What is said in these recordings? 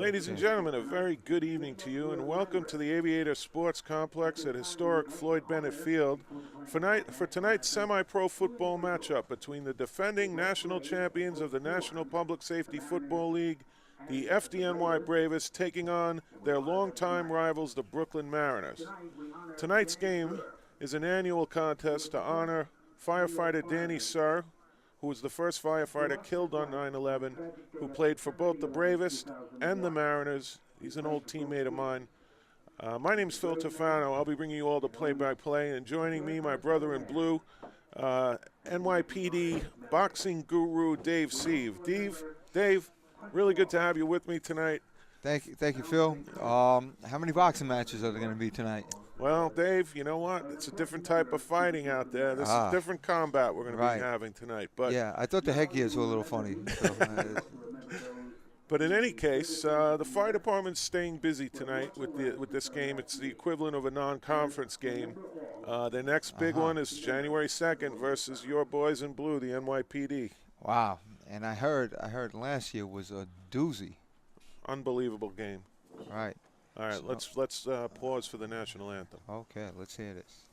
Ladies and gentlemen, a very good evening to you, and welcome to the Aviator Sports Complex at historic Floyd Bennett Field for tonight's semi-pro football matchup between the defending national champions of the National Public Safety Football League, the FDNY Bravest, taking on their longtime rivals, the Brooklyn Mariners. Tonight's game is an annual contest to honor firefighter Danny Sir, who was the first firefighter killed on 9/11, who played for both the Bravest and the Mariners. He's an old teammate of mine. My name's Phil Tofano. I'll be bringing you all the play-by-play, and joining me, my brother in blue, NYPD boxing guru Dave Sieve. Dave, really good to have you with me tonight. Thank you, Phil. How many boxing matches are there going to be tonight? Well, Dave, you know what? It's a different type of fighting out there. This is different combat we're going to be having tonight. But yeah, I thought the headgears were a little funny. So, but in any case, the fire department's staying busy tonight with this game. It's the equivalent of a non-conference game. The next big one is January 2nd versus your boys in blue, the NYPD. Wow. And I heard last year was a doozy. Unbelievable game. Right. All right, so, let's pause for the national anthem. Okay, let's hear this.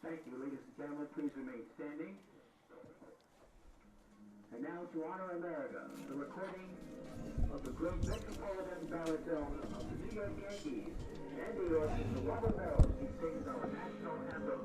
Thank you, ladies and gentlemen. Please remain standing. And now to honor America, the recording of the great Metropolitan baritone of the New York Yankees, and New York, Mr. Robert Merrill. He sings our national anthem.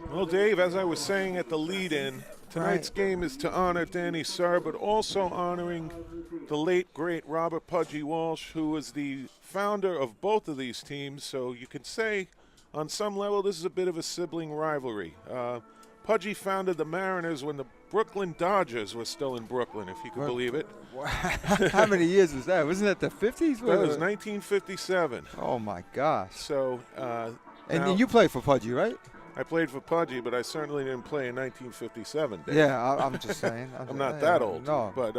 Well, Dave, as I was saying at the lead-in, tonight's game is to honor Danny Sir, but also honoring the late, great Robert Pudgy Walsh, who was the founder of both of these teams. So you could say, on some level, this is a bit of a sibling rivalry. Pudgy founded the Mariners when the Brooklyn Dodgers were still in Brooklyn, if you can believe it. How many years was that? Wasn't that the 50s? That was 1957. Oh, my gosh. So, and you played for Pudgy, right? I played for Pudgy, but I certainly didn't play in 1957, Dave. Yeah, I'm just saying. I'm not that old. No. But,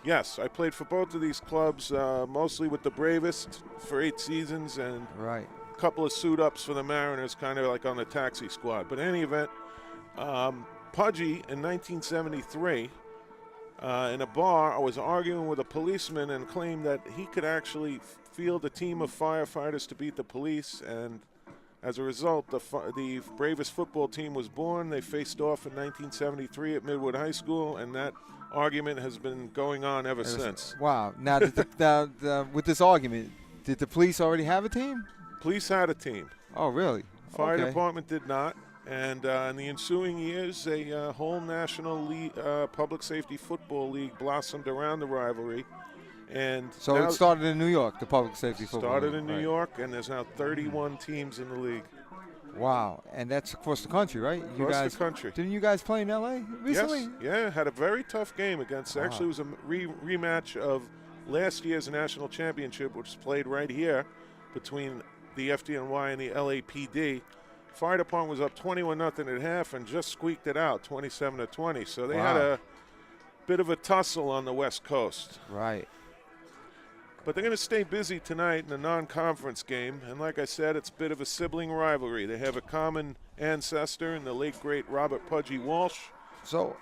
yes, I played for both of these clubs, mostly with the Bravest for 8 seasons and a couple of suit-ups for the Mariners, kind of like on the taxi squad. But in any event, Pudgy in 1973, in a bar, I was arguing with a policeman and claimed that he could actually field a team of firefighters to beat the police, and as a result, the Bravest football team was born. They faced off in 1973 at Midwood High School, and that argument has been going on ever since. Wow. Now, with this argument, did the police already have a team? Police had a team. Oh, really? Fire department did not. And in the ensuing years, a whole national league, public safety football league blossomed around the rivalry. And so it started in New York, the public safety football started league. In New York, and there's now 31 teams in the league. Wow, and that's across the country, right? Across the country. Didn't you guys play in L.A. recently? Yes, yeah, had a very tough game against, actually it was a rematch of last year's national championship, which was played right here between the FDNY and the LAPD. Fire department was up 21-0 at half and just squeaked it out, 27-20. So they had a bit of a tussle on the West Coast. Right. But they're going to stay busy tonight in a non-conference game. And like I said, it's a bit of a sibling rivalry. They have a common ancestor in the late, great Robert Pudgy Walsh. So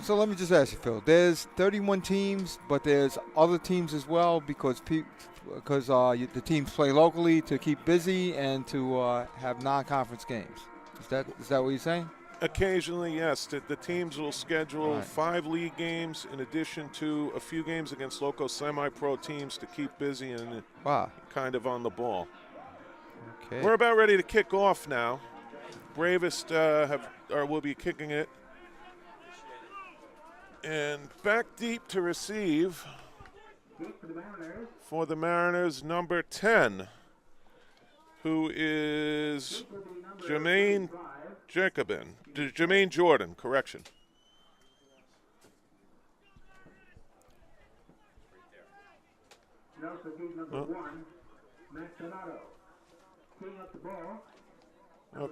let me just ask you, Phil. There's 31 teams, but there's other teams as well because the teams play locally to keep busy and to have non-conference games. Is that what you're saying? Occasionally, yes. The teams will schedule 5 league games in addition to a few games against local semi-pro teams to keep busy and kind of on the ball. Okay. We're about ready to kick off now. Bravest will be kicking it. And back deep to receive for the Mariners, number 10, who is Jermaine Jordan, correction.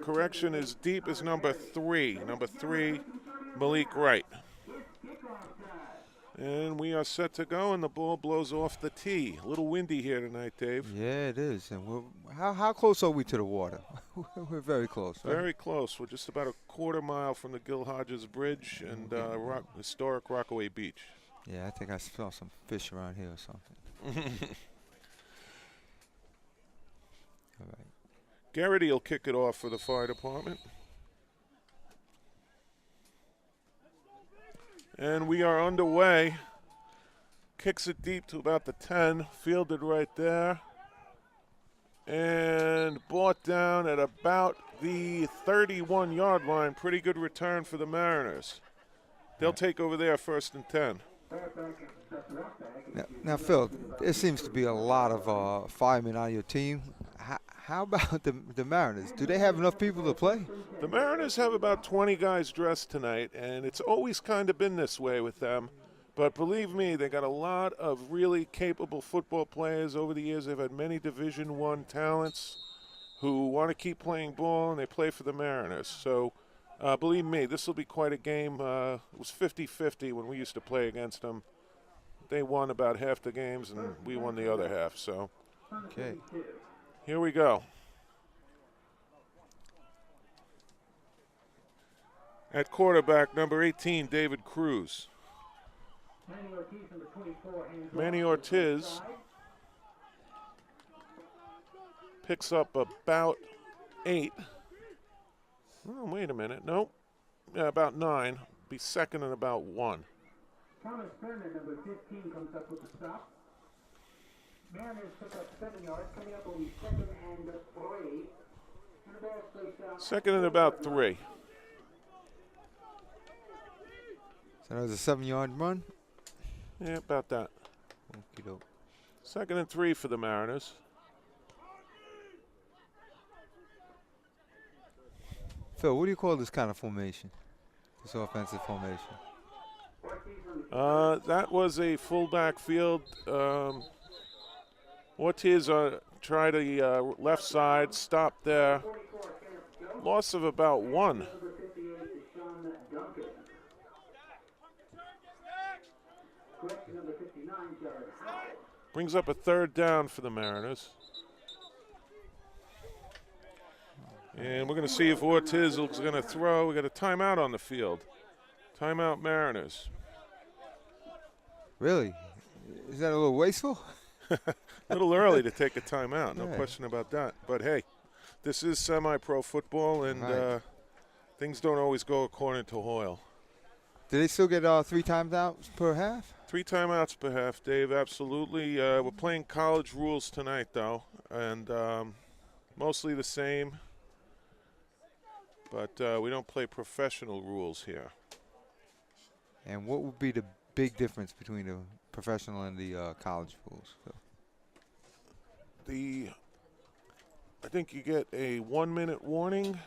Correction is deep is number 3. Number 3, Malik Wright. And we are set to go, and the ball blows off the tee. A little windy here tonight, Dave. Yeah, it is. And how close are we to the water? We're very close. Right? Very close. We're just about a quarter mile from the Gil Hodges Bridge and historic Rockaway Beach. Yeah, I think I saw some fish around here or something. All right. Garrity will kick it off for the fire department. And we are underway. Kicks it deep to about the 10. Fielded right there. And brought down at about the 31-yard line. Pretty good return for the Mariners. They'll take over there 1st and 10. Now, Phil, there seems to be a lot of firemen on your team. How about the Mariners? Do they have enough people to play? The Mariners have about 20 guys dressed tonight, and it's always kind of been this way with them. But believe me, they got a lot of really capable football players over the years. They've had many Division I talents who want to keep playing ball, and they play for the Mariners. So believe me, this will be quite a game. It was 50-50 when we used to play against them. They won about half the games, and we won the other half. So, okay. Here we go. At quarterback, number 18, David Cruz. Manny Ortiz picks up about 8. Oh, wait a minute. Nope. Yeah, about 9. Be second and about 1. Thomas Turner, number 15, comes up with the stop. Mariners pick up 7 yards, coming up will be 2nd and 3. And the ball plays down. 2nd and about 3. So that was a 7-yard run? Yeah, about that. Okey-doke. 2nd and 3 for the Mariners. Phil, what do you call this kind of formation? This offensive formation? That was a fullback field. Ortiz tried the left side, stopped there. Loss of about 1. Brings up a 3rd down for the Mariners. And we're going to see if Ortiz is going to throw. We got a timeout on the field. Timeout Mariners. Really? Is that a little wasteful? A little early to take a timeout, no question about that. But, hey, this is semi-pro football, and things don't always go according to Hoyle. Do they still get 3 timeouts per half? 3 timeouts per half, Dave, absolutely. We're playing college rules tonight, though, and mostly the same. But we don't play professional rules here. And what would be the big difference between the professional and the college rules? So. I think you get a 1-minute warning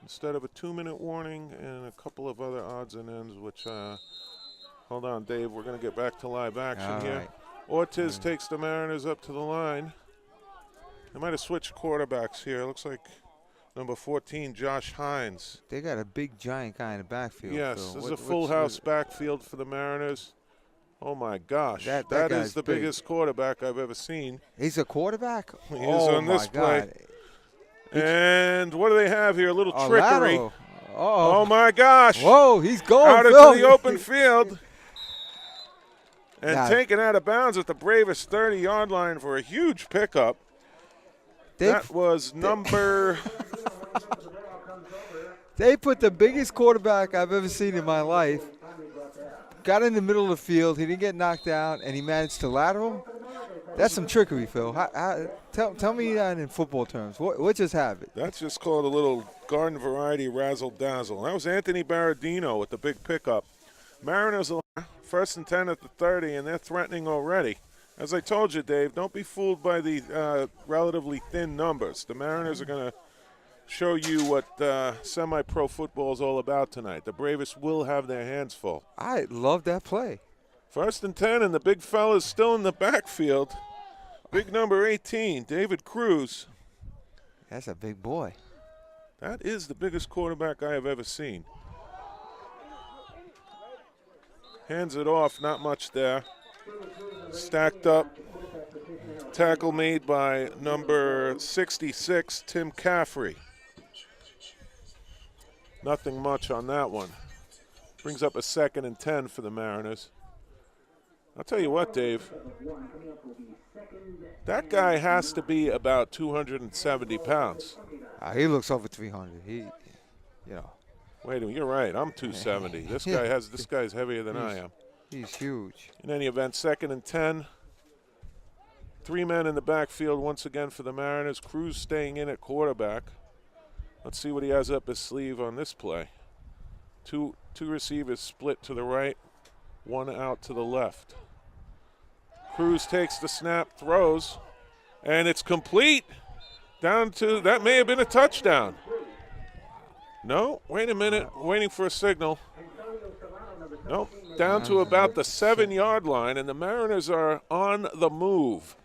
instead of a 2-minute warning, and a couple of other odds and ends, which, hold on, Dave, we're going to get back to live action here. Right. Ortiz takes the Mariners up to the line. They might have switched quarterbacks here. Looks like number 14, Josh Hines. They got a big, giant kind of backfield. Yes, so this is a full house backfield for the Mariners. Oh, my gosh. That That guy's is the big. biggest quarterback I've ever seen. He's a quarterback? He is oh, on this my play. God. And what do they have here? A little A trickery. lateral. Uh-oh. Oh, my gosh. Whoa, he's going, Out Phil. into the open field. And Nah. taken out of bounds at the Bravest 30-yard line for a huge pickup. That was number... They put the biggest quarterback I've ever seen in my life. Got in the middle of the field. He didn't get knocked out, and he managed to lateral. That's some trickery, Phil. Tell me that in football terms. What just happened? That's just called a little garden variety razzle-dazzle. That was Anthony Baradino with the big pickup. Mariners are first and 10 at the 30, and they're threatening already. As I told you, Dave, don't be fooled by the relatively thin numbers. The Mariners are going to show you what semi-pro football is all about tonight. The Bravest will have their hands full. I love that play. First and 10, and the big fella's still in the backfield. Big number 18, David Cruz. That's a big boy. That is the biggest quarterback I have ever seen. Hands it off, not much there. Stacked up. Tackle made by number 66, Tim Caffrey. Nothing much on that one. Brings up a 2nd and 10 for the Mariners. I'll tell you what, Dave. That guy has to be about 270 pounds. He looks over 300. Wait a minute, you're right. I'm 270. This guy's heavier than I am. He's huge. In any event, 2nd and 10. 3 men in the backfield once again for the Mariners. Cruz staying in at quarterback. Let's see what he has up his sleeve on this play. Two receivers split to the right, one out to the left. Cruz takes the snap, throws, and it's complete. That may have been a touchdown. No, wait a minute, waiting for a signal. Nope, down to about the 7-yard line, and the Mariners are on the move.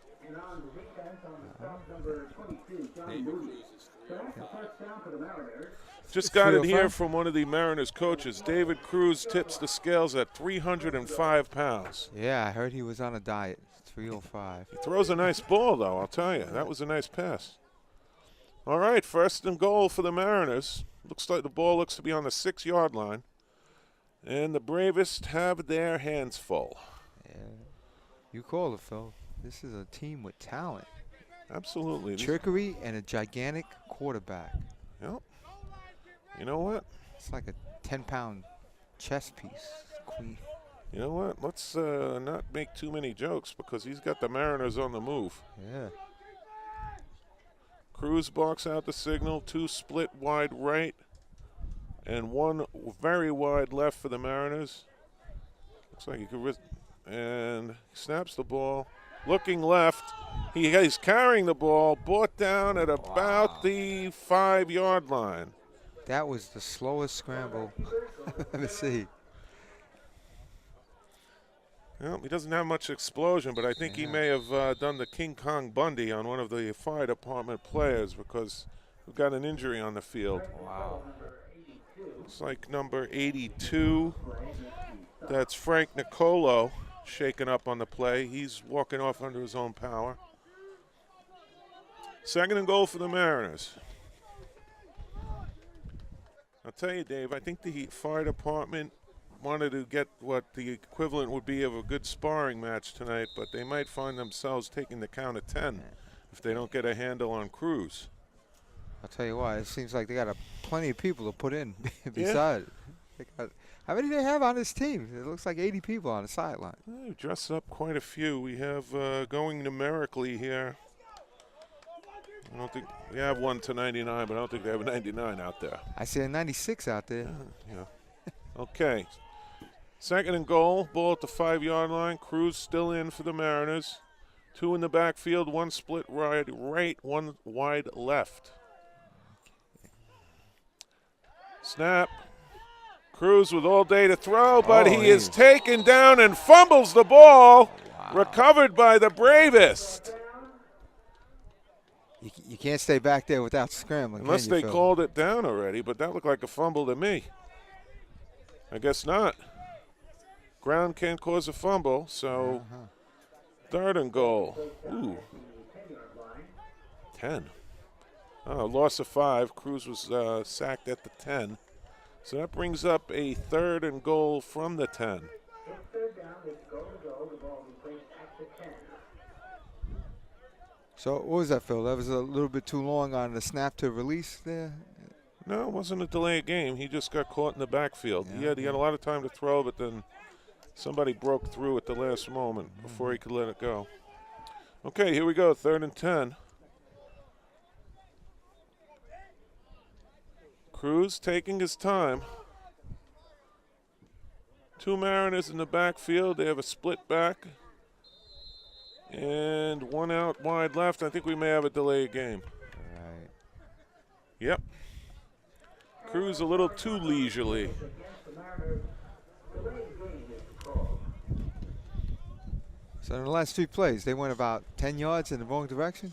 Just got it here from one of the Mariners coaches. David Cruz tips the scales at 305 pounds. Yeah, I heard he was on a diet. 305. He throws a nice ball, though, I'll tell you. That was a nice pass. All right, 1st and goal for the Mariners. Looks like the ball looks to be on the 6-yard line. And the Bravest have their hands full. Yeah. You call it, Phil. This is a team with talent. Absolutely. Trickery and a gigantic quarterback. Yep. You know what? It's like a 10-pound chess piece. Queen. You know what? Let's not make too many jokes because he's got the Mariners on the move. Yeah. Cruz barks out the signal. 2 split wide right and 1 very wide left for the Mariners. Looks like he could and snaps the ball. Looking left. He's carrying the ball. Brought down at about the 5-yard line. That was the slowest scramble I've ever seen. Well, he doesn't have much explosion, but I think he may have done the King Kong Bundy on one of the fire department players because we've got an injury on the field. Wow. Looks like number 82. That's Frank Nicolo shaken up on the play. He's walking off under his own power. 2nd and goal for the Mariners. I'll tell you, Dave, I think the fire department wanted to get what the equivalent would be of a good sparring match tonight, but they might find themselves taking the count of 10 if they don't get a handle on Cruz. I'll tell you what, it seems like they got plenty of people to put in beside it. How many do they have on this team? It looks like 80 people on the sideline. We've dressed up quite a few. We have going numerically here. I don't think we have 1 to 99, but I don't think they have a 99 out there. I see a 96 out there. Yeah. Okay. 2nd and goal. Ball at the 5-yard line. Cruz still in for the Mariners. 2 in the backfield. 1 split wide right, 1 wide left. Snap. Cruz with all day to throw, but he is taken down and fumbles the ball. Wow. Recovered by the Bravest. You can't stay back there without scrambling. Unless they called it down already, but that looked like a fumble to me. I guess not. Ground can't cause a fumble, so 3rd and goal. Ooh. 10. Oh, loss of 5. Cruz was sacked at the 10. So that brings up a 3rd and goal from the 10. So what was that, Phil? That was a little bit too long on the snap to release there? No, it wasn't a delay game. He just got caught in the backfield. Yeah, He had a lot of time to throw, but then somebody broke through at the last moment before he could let it go. Okay, here we go, 3rd and 10. Cruz taking his time. 2 Mariners in the backfield. They have a split back. And 1 out wide left. I think we may have a delayed game. Right. Yep. Cruz a little too leisurely. So in the last 3 plays, they went about 10 yards in the wrong direction?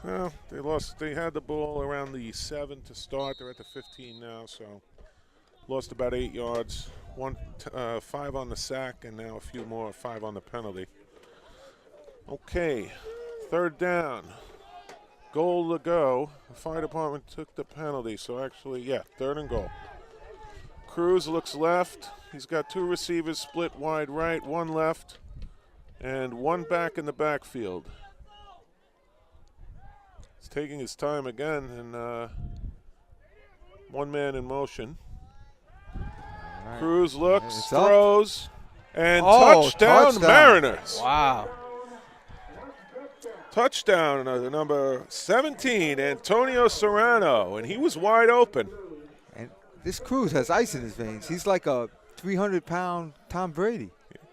Well, they lost. They had the ball around the 7 to start. They're at the 15 now, so lost about 8 yards. 5 on the sack, and now a few more, 5 on the penalty. Okay, 3rd down. Goal to go. The fire department took the penalty, so actually, yeah, 3rd and goal. Cruz looks left. He's got 2 receivers split wide right, 1 left, and 1 back in the backfield. He's taking his time again, and 1 man in motion. Right. Cruz looks, throws, and touchdown Mariners. Wow. Touchdown, number 17, Antonio Serrano, and he was wide open. And this Cruz has ice in his veins. He's like a 300-pound Tom Brady.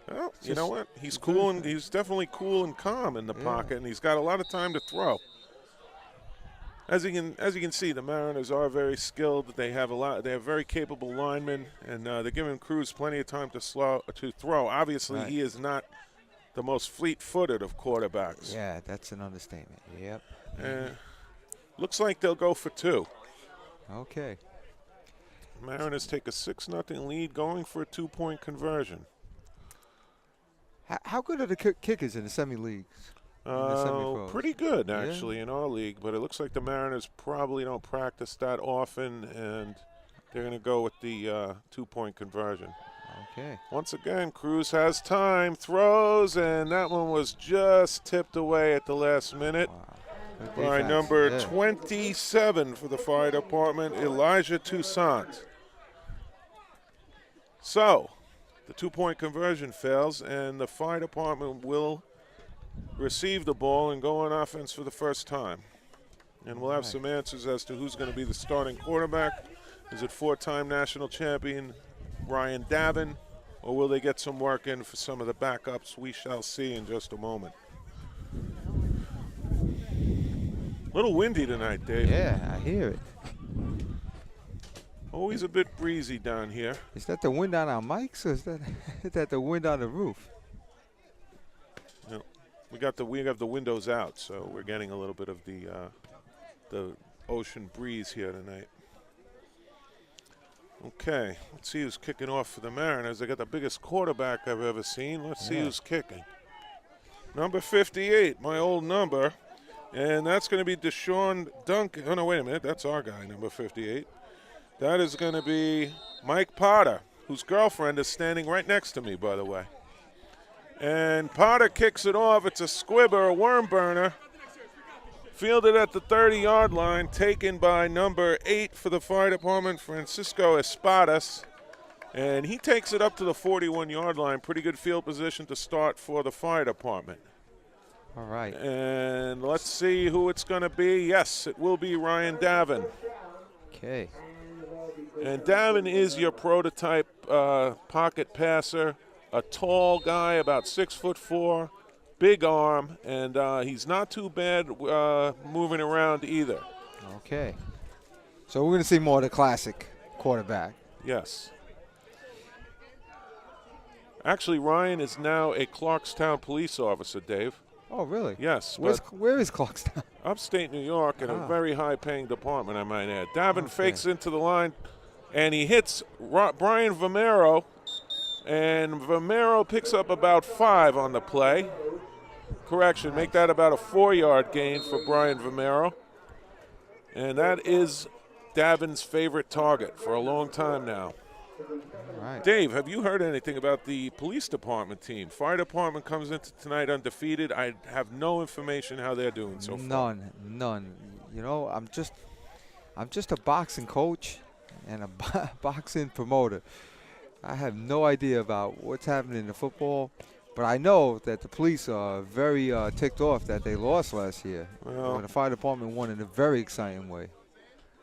Well, you know what? He's cool, and he's definitely cool and calm in the pocket, and he's got a lot of time to throw. As you can see, the Mariners are very skilled. They have very capable linemen, and they're giving Cruz plenty of time to throw. Obviously, he is not the most fleet-footed of quarterbacks. Yeah, that's an understatement. Yep. Looks like they'll go for 2. Okay. Mariners take a 6-0 lead, going for a 2-point conversion. How good are the kickers in the semi-leagues? Pretty good, actually, in our league. But it looks like the Mariners probably don't practice that often, and they're going to go with the 2-point conversion. Okay. Once again, Cruz has time, throws, and that one was just tipped away at the last minute by number 27 for the fire department, Elijah Toussaint. So, the 2-point conversion fails, and the fire department will receive the ball and go on offense for the first time. And we'll have some answers as to who's going to be the starting quarterback. Is it 4-time national champion Ryan Davin, or will they get some work in for some of the backups? We shall see in just a moment. A little windy tonight, Dave. Yeah, I hear it. Always a bit breezy down here. Is that the wind on our mics, or is that the wind on the roof? No, we have the windows out, so we're getting a little bit of the ocean breeze here tonight. Okay, let's see who's kicking off for the Mariners. They got the biggest quarterback I've ever seen. Let's see who's kicking. Number 58, my old number, and that's going to be Deshaun Duncan. Oh, no, wait a minute. That's our guy, number 58. That is going to be Mike Potter, whose girlfriend is standing right next to me, by the way. And Potter kicks it off. It's a squibber, a worm burner. Fielded at the 30-yard line, taken by number 8 for the fire department, Francisco Espadas. And he takes it up to the 41-yard line. Pretty good field position to start for the fire department. All right. And let's see who it's going to be. Yes, it will be Ryan Davin. Okay. And Davin is your prototype pocket passer, a tall guy, about 6'4", big arm, and he's not too bad moving around either. Okay. So we're going to see more of the classic quarterback. Yes. Actually, Ryan is now a Clarkstown police officer, Dave. Oh, really? Yes. Where is Clarkstown? Upstate New York, in a very high-paying department, I might add. Davin fakes into the line, and he hits Brian Vomero, And Vomero picks up about 5 on the play. Correction, make that about a 4-yard gain for Brian Vomero. And that is Davin's favorite target for a long time now. Right. Dave, have you heard anything about the police department team? Fire department comes into tonight undefeated. I have no information how they're doing so far. None. You know, I'm just a boxing coach and a boxing promoter. I have no idea about what's happening in the football, but I know that the police are very ticked off that they lost last year. Well, When the fire department won in a very exciting way.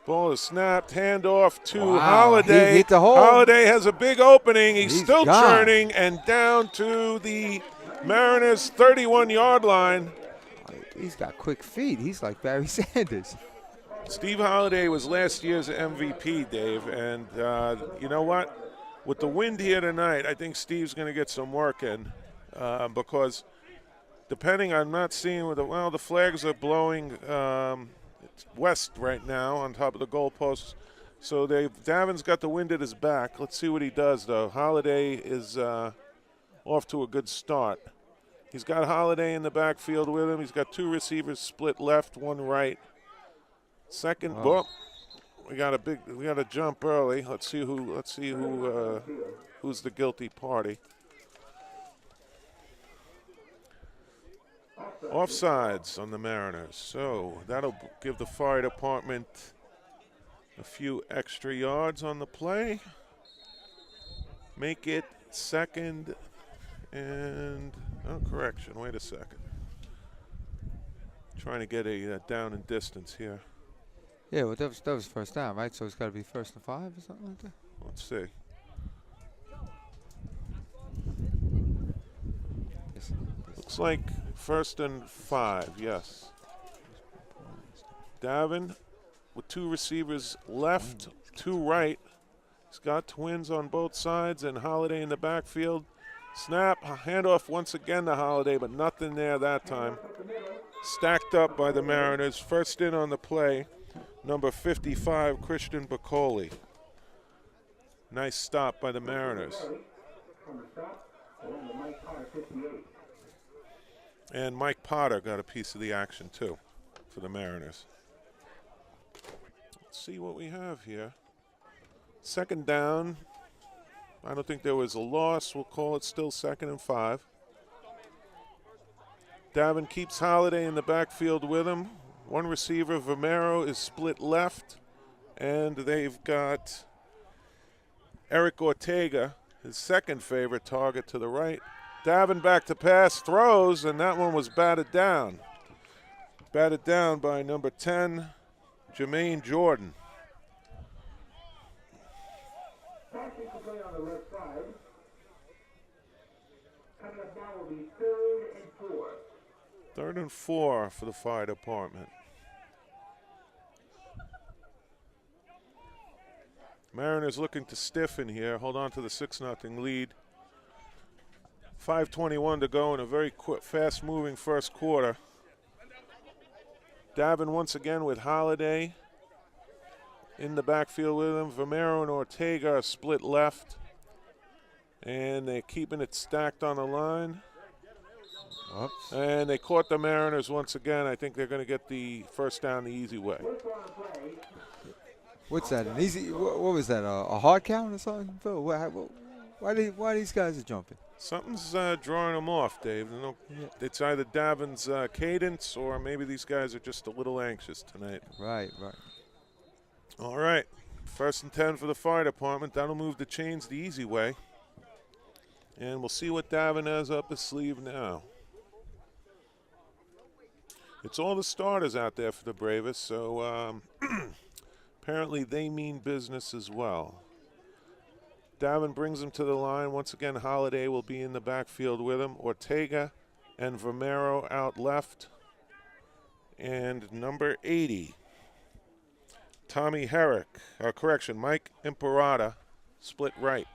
Ball is snapped, handoff to Wow, Holiday. he hit the hole. Holiday has a big opening. He's still gone. churning and down to the Mariners' 31-yard line. He's got quick feet. He's like Barry Sanders. Steve Holiday was last year's MVP, Dave, and you know what? With the wind here tonight, I think Steve's going to get some work in because depending, I'm not seeing with the flags are blowing west right now on top of the goalposts. So Davin's got the wind at his back. Let's see what he does, though. Holiday is off to a good start. He's got Holiday in the backfield with him. He's got 2 receivers split left, 1 right. Second, we got a jump early. Let's see who's the guilty party. Offsides on the Mariners. So that'll give the fire department a few extra yards on the play. Make it second and correction. Wait a second. Trying to get a down and distance here. Yeah, well, that was first down, right? So it's got to be 1st and 5 or something like that? Let's see. Looks like 1st and 5, yes. Davin with 2 receivers left, 2 right. He's got twins on both sides and Holiday in the backfield. Snap, handoff once again to Holiday, but nothing there that time. Stacked up by the Mariners. First in on the play, number 55, Christian Bacoli. Nice stop by the Mariners. And Mike Potter got a piece of the action, too, for the Mariners. Let's see what we have here. Second down. I don't think there was a loss. We'll call it still 2nd and 5. Davin keeps Holiday in the backfield with him. 1 receiver, Vomero, is split left. And they've got Eric Ortega, his second favorite target, to the right. Davin back to pass, throws, and that one was batted down. Batted down by number 10, Jermaine Jordan. Tactical play on the left side. Coming up now will be 3rd and 4. 3rd and 4 for the fire department. Mariners looking to stiffen here, hold on to the 6-0 lead. 5:21 to go in a very quick, fast-moving first quarter. Davin once again with Holiday in the backfield with him. Vomero and Ortega are split left. And they're keeping it stacked on the line. Oops. And they caught the Mariners once again. I think they're going to get the first down the easy way. What's that? An easy? What was that? A hard count or something? Phil? Why these guys are jumping? Something's drawing them off, Dave. It's either Davin's cadence or maybe these guys are just a little anxious tonight. Right. All right. 1st and 10 for the fire department. That'll move the chains the easy way. And we'll see what Davin has up his sleeve now. It's all the starters out there for the Bravest, so apparently they mean business as well. Davin brings him to the line. Once again, Holiday will be in the backfield with him. Ortega and Vomero out left. And number 80, Tommy Herrick, Mike Imperata, split right.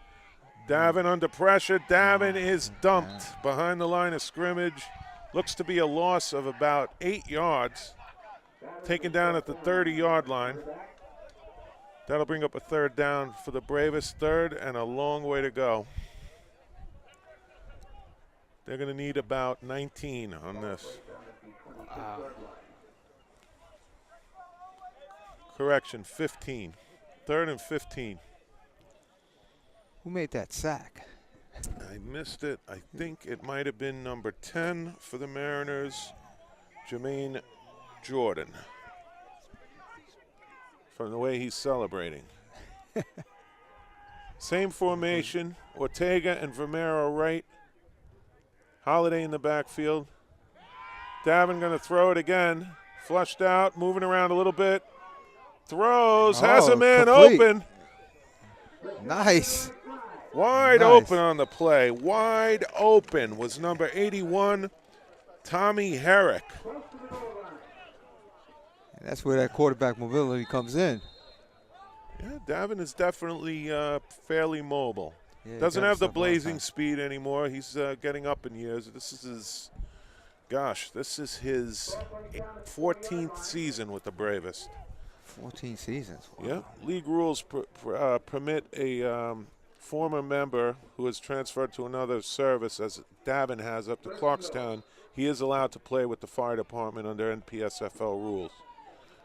Davin under pressure. Davin is dumped behind the line of scrimmage. Looks to be a loss of about 8 yards. Taken down at the 30-yard line. That'll bring up a 3rd down for the Bravest. 3rd and a long way to go. They're going to need about 19 on this. Correction, 15. 3rd and 15. Who made that sack? I missed it. I think it might have been number 10 for the Mariners, Jermaine Jordan. From the way he's celebrating. Same formation, Ortega and Vermeero right. Holiday in the backfield. Davin going to throw it again. Flushed out, moving around a little bit. Throws, has a man complete. open. Nice. Wide open on the play. Wide open was number 81, Tommy Herrick. And that's where that quarterback mobility comes in. Yeah, Davin is definitely fairly mobile. Yeah, Doesn't have the stuff all the blazing time. speed anymore. He's getting up in years. This is his 14th season with the Bravest. 14 seasons. Wow. Yeah, league rules permit a former member who has transferred to another service, as Davin has up to Clarkstown. He is allowed to play with the fire department under NPSFL rules.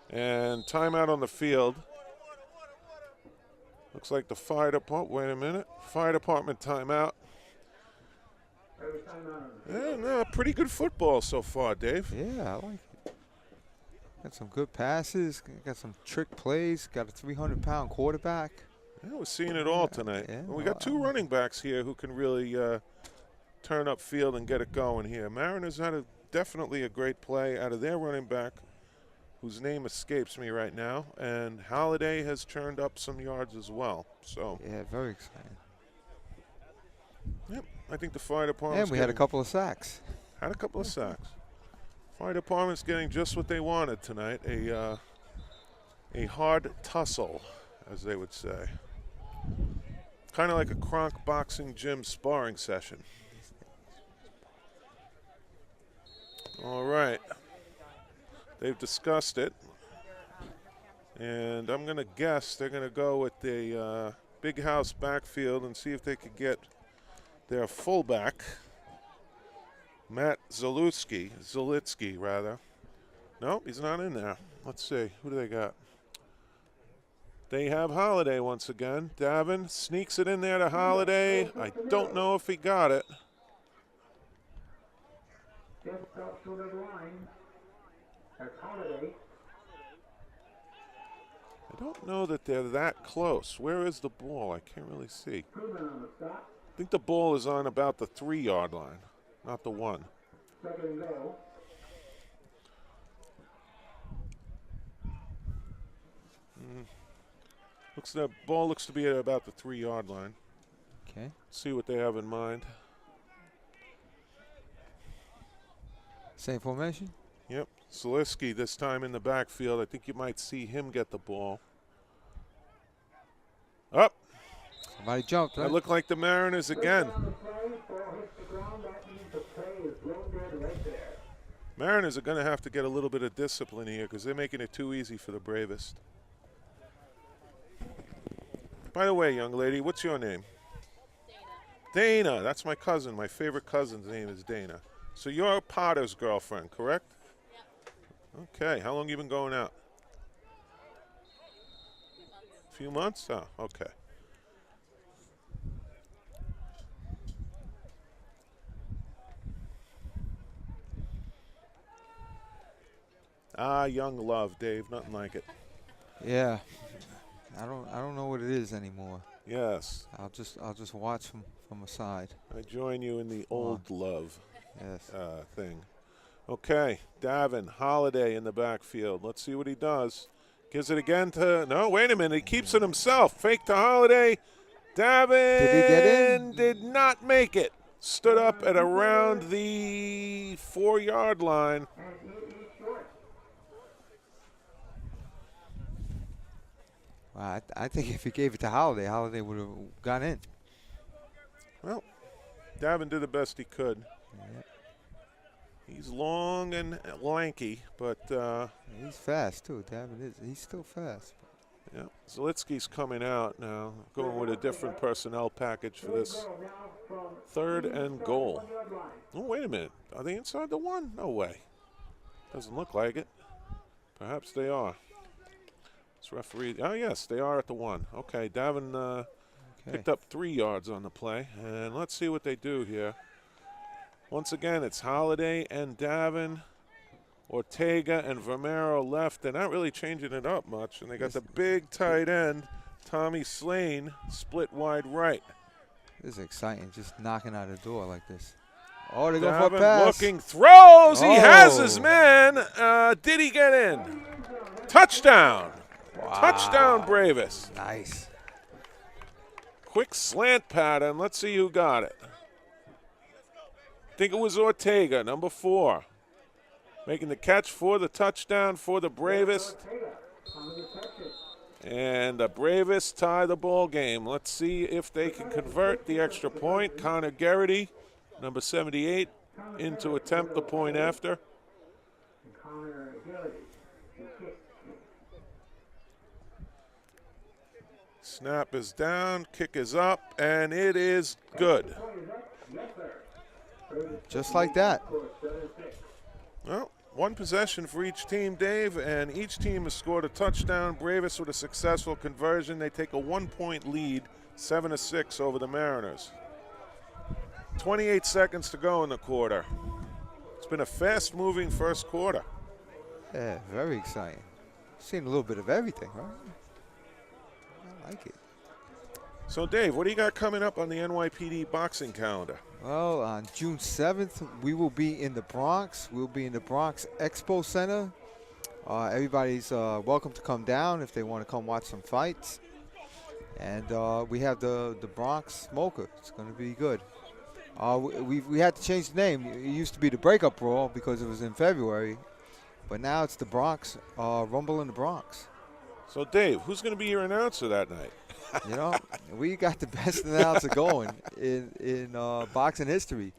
And timeout on the field. Looks like the fire department. Wait a minute. Fire department timeout. Yeah, no, pretty good football so far, Dave. Yeah, I like it. Got some good passes. Got some trick plays. Got a 300-pound quarterback. Yeah, we're seeing it all tonight. Yeah, And we got two running backs here who can really turn up field and get it going here. Mariners had definitely a great play out of their running back, whose name escapes me right now, and Holiday has churned up some yards as well. So Yeah, very exciting. yep, I think the fire department. And we had a couple of sacks. Had a couple of sacks. Fire department's getting just what they wanted tonight, a hard tussle, as they would say. Kind of like a Kronk boxing gym sparring session. All right. They've discussed it. And I'm going to guess they're going to go with the big house backfield and see if they could get their fullback, Matt Zalitsky, rather. Nope, he's not in there. Let's see. Who do they got? They have Holiday once again. Davin sneaks it in there to Holiday. I don't know if he got it. Just up to the line. That's Holiday. I don't know that they're that close. Where is the ball? I can't really see. Proven on the stop. I think the ball is on about the 3-yard line, not the 1. Second and goal. The ball looks to be at about the 3-yard line. Okay. See what they have in mind. Same formation? Yep. Zalitsky this time in the backfield. I think you might see him get the ball. Up. Somebody jumped, right? That looked like the Mariners again. On the play, ball hits the ground. That means the play is blown dead right there. Mariners are going to have to get a little bit of discipline here because they're making it too easy for the Bravest. By the way, young lady, what's your name? Dana. Dana. That's my cousin. My favorite cousin's name is Dana. So you're Potter's girlfriend, correct? Yep. Okay. How long you been going out? A few months? Oh, okay. Ah, young love, Dave. Nothing like it. Yeah. I don't know what it is anymore. Yes. I'll just watch from aside. I join you in the old love Yes. thing. Okay, Davin, Holiday in the backfield. Let's see what he does. Gives it again to, no, wait a minute. He keeps it himself. Fake to Holiday. Davin Did he get in? did not make it. Stood up at around the 4-yard line. And it is short. I think if he gave it to Holiday, Holiday would have gone in. Well, Davin did the best he could. Yep. He's long and lanky, but He's fast too. Davin is. He's still fast. yeah, Zalitsky's coming out now, going with a different personnel package for this Now from 3rd and goal. Oh, wait a minute. Are they inside the 1? No way. Doesn't look like it. Perhaps they are. This referee. Oh, yes, they are at the 1. Okay, Davin picked up 3 yards on the play. And let's see what they do here. Once again, it's Holiday and Davin. Ortega and Vermeero left. They're not really changing it up much. And they got the big tight end, Tommy Slane, split wide right. This is exciting, just knocking out a door like this. Oh, they go Davin for a pass. looking, throws. He has his man. Did he get in? Touchdown. Wow. Touchdown, Bravest. Nice. Quick slant pattern. Let's see who got it. I think it was Ortega, number 4. Making the catch for the touchdown for the Bravest. And the Bravest tie the ball game. Let's see if they can convert the extra point. Connor Garrity, number 78, in to attempt the point after. Snap is down, kick is up, and it is good. Just like that. Well, 1 possession for each team, Dave, and each team has scored a touchdown. Bravest with a successful conversion. They take a 1-point lead, 7-6 over the Mariners. 28 seconds to go in the quarter. It's been a fast-moving first quarter. Yeah, very exciting. Seen a little bit of everything, right? I like it. So, Dave, what do you got coming up on the NYPD boxing calendar? Well, on June 7th, we will be in the Bronx. We'll be in the Bronx Expo Center. Everybody's welcome to come down if they want to come watch some fights. And we have the Bronx Smoker. It's going to be good. We had to change the name. It used to be the Breakup Brawl because it was in February. But now it's the Bronx Rumble in the Bronx. So, Dave, who's going to be your announcer that night? You know, we got the best announcer going in boxing history,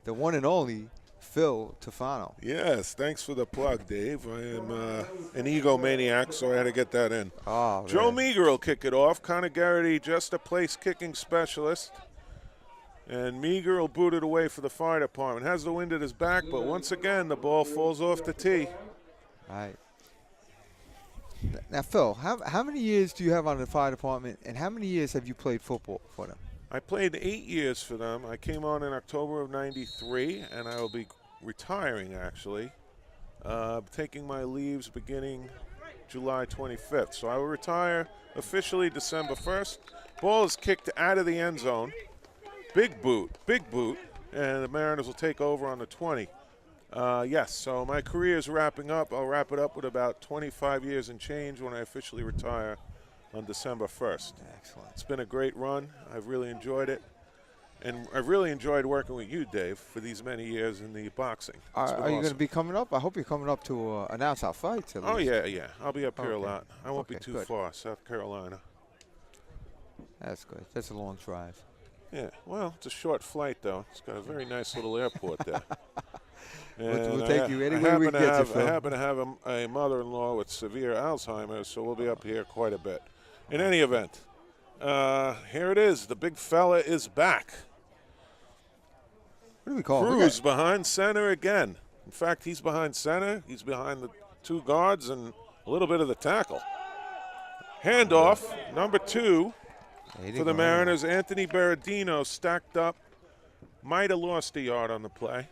the one and only Phil Tufano. Yes, thanks for the plug, Dave. I am an egomaniac, so I had to get that in. Oh, Joe man. Meager will kick it off. Connor Garrity, just a place-kicking specialist. And Meager will boot it away for the fire department. Has the wind at his back, but once again, the ball falls off the tee. All right. Now, Phil, how many years do you have on the fire department, and how many years have you played football for them? I played 8 years for them. I came on in October of '93, and I will be retiring, actually, taking my leaves beginning July 25th. So I will retire officially December 1st. Ball is kicked out of the end zone. Big boot, and the Mariners will take over on the 20. Yes, so my career is wrapping up. I'll wrap it up with about 25 years and change when I officially retire on December 1st. Excellent. It's been a great run. I've really enjoyed it. And I've really enjoyed working with you, Dave, for these many years in the boxing. Are you going to be coming up? I hope you're coming up to announce our fights. At least. Yeah. I'll be up here a lot. I won't be too far, South Carolina. That's good. That's a long drive. Yeah, well, it's a short flight, though. It's got a very nice little airport there. We'll take you anywhere we can get you, Phil. I happen to have a mother-in-law with severe Alzheimer's, so we'll be up here quite a bit. In any event, here it is. The big fella is back. What do we call Cruz behind center again. In fact, he's behind center. He's behind the 2 guards and a little bit of the tackle. Handoff, number 2 for the Mariners. Anthony Berardino stacked up. Might have lost a yard on the play.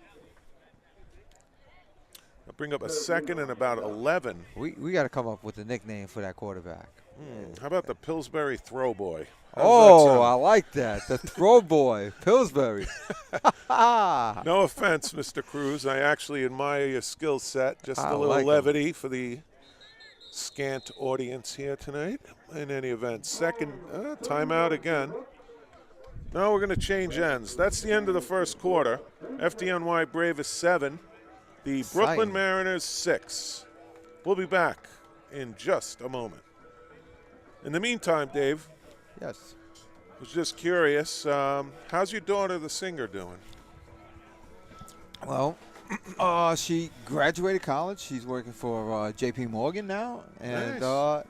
I'll bring up a second and about 11. We got to come up with a nickname for that quarterback. How about the Pillsbury Throw Boy? Oh, I like that. The Throw Boy, Pillsbury. No offense, Mr. Cruz. I actually admire your skill set. Just a little levity for the scant audience here tonight. In any event, second timeout again. Now we're going to change ends. That's the end of the first quarter. FDNY Bravest 7. The Brooklyn Mariners 6. We'll be back in just a moment. In the meantime, Dave. Yes. I was just curious. How's your daughter, the singer, doing? Well, she graduated college. She's working for J.P. Morgan now. And, nice.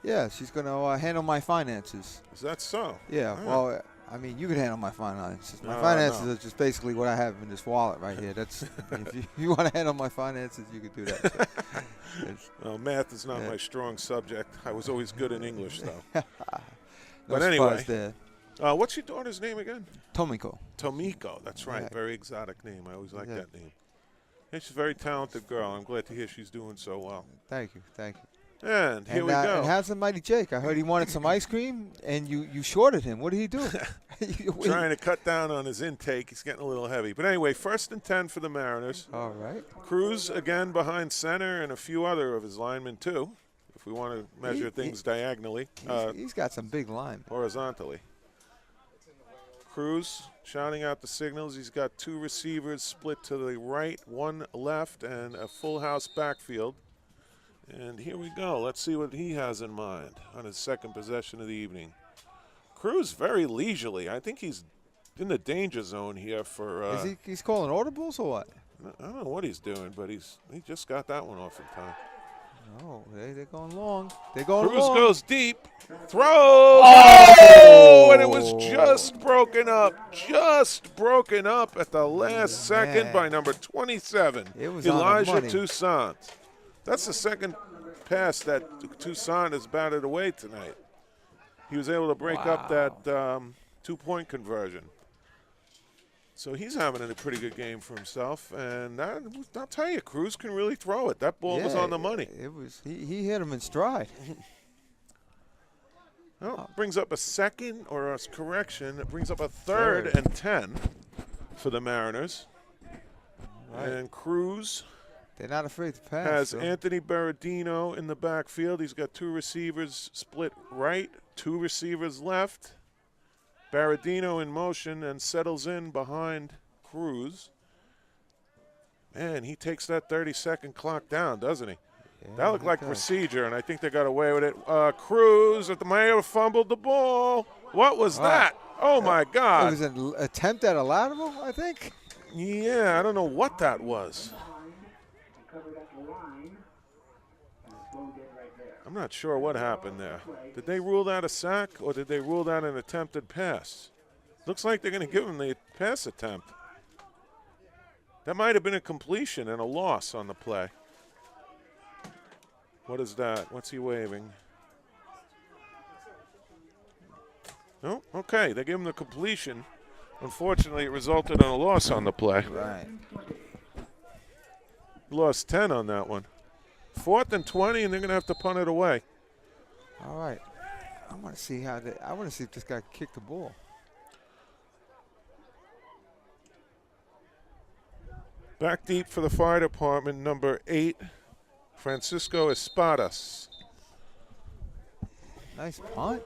yeah, she's going to handle my finances. Is that so? Yeah, All right. well, I mean, you can handle my finances. My No, finances no. are just basically what I have in this wallet right here. That's if you want to handle my finances, you can do that. Well, math is not Yeah. my strong subject. I was always good in English, though. No But anyway, surprise there. what's your daughter's name again? Tomiko. Tomiko. That's right. Yeah. Very exotic name. I always like Yeah. that name. Yeah, she's a very talented girl. I'm glad to hear she's doing so well. Thank you. Thank you. And here we And go. how's the mighty Jake? I heard he wanted some ice cream, and you shorted him. What did he do? Trying to cut down on his intake. He's getting a little heavy. But anyway, 1st and 10 for the Mariners. All right. Cruz again behind center and a few other of his linemen too, if we want to measure things diagonally, He's got some big line. horizontally. Cruz shouting out the signals. He's got 2 receivers split to the right, 1 left, and a full house backfield. And here we go. Let's see what he has in mind on his 2nd possession of the evening. Cruz very leisurely. I think he's in the danger zone here for. Is he's calling audibles or what? I don't know what he's doing, but he just got that one off in time. Oh, they're going long. They're going Cruz long. goes deep, throws, oh! And it was just broken up at the last second by number 27, It was on the Elijah money. Toussaint. That's the 2nd pass that Toussaint has batted away tonight. He was able to break up that 2-point conversion. So he's having a pretty good game for himself, and I'll tell you, Cruz can really throw it. That ball was on the money. It was. He hit him in stride. Well, it brings up a second, or a correction, it brings up a 3rd and 10 for the Mariners. Right. And Cruz They're not afraid to pass. has so. Anthony Berardino in the backfield. He's got 2 receivers split right, 2 receivers left. Berardino in motion and settles in behind Cruz. Man, he takes that 30-second clock down, doesn't he? Yeah, That looked he like does. procedure, and I think they got away with it. Cruz may have fumbled the ball. What was that? Oh, my It God. was an attempt at a lateral, I think. Yeah, I don't know what that was. Covered at the line. And slowed it right there. I'm not sure what happened there. Did they rule that a sack, or did they rule that an attempted pass? Looks like they're going to give him the pass attempt. That might have been a completion and a loss on the play. What is that? What's he waving? Oh, okay. They gave him the completion. Unfortunately, it resulted in a loss on the play. Right. Lost 10 on that one. 4th and 20, and they're going to have to punt it away. All right. I want to see I want to see if this guy can kick the ball. Back deep for the fire department, number 8, Francisco Espadas. Nice punt.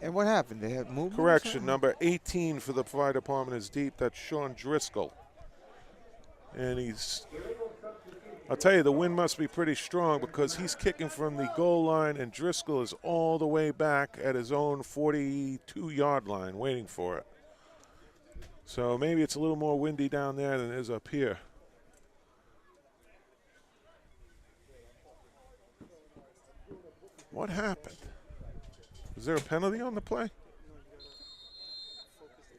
And what happened? They had movement? or Correction, something? number 18 for the fire department is deep. That's Sean Driscoll. And I'll tell you, the wind must be pretty strong because he's kicking from the goal line, and Driscoll is all the way back at his own 42-yard line waiting for it. So maybe it's a little more windy down there than it is up here. What happened? Is there a penalty on the play?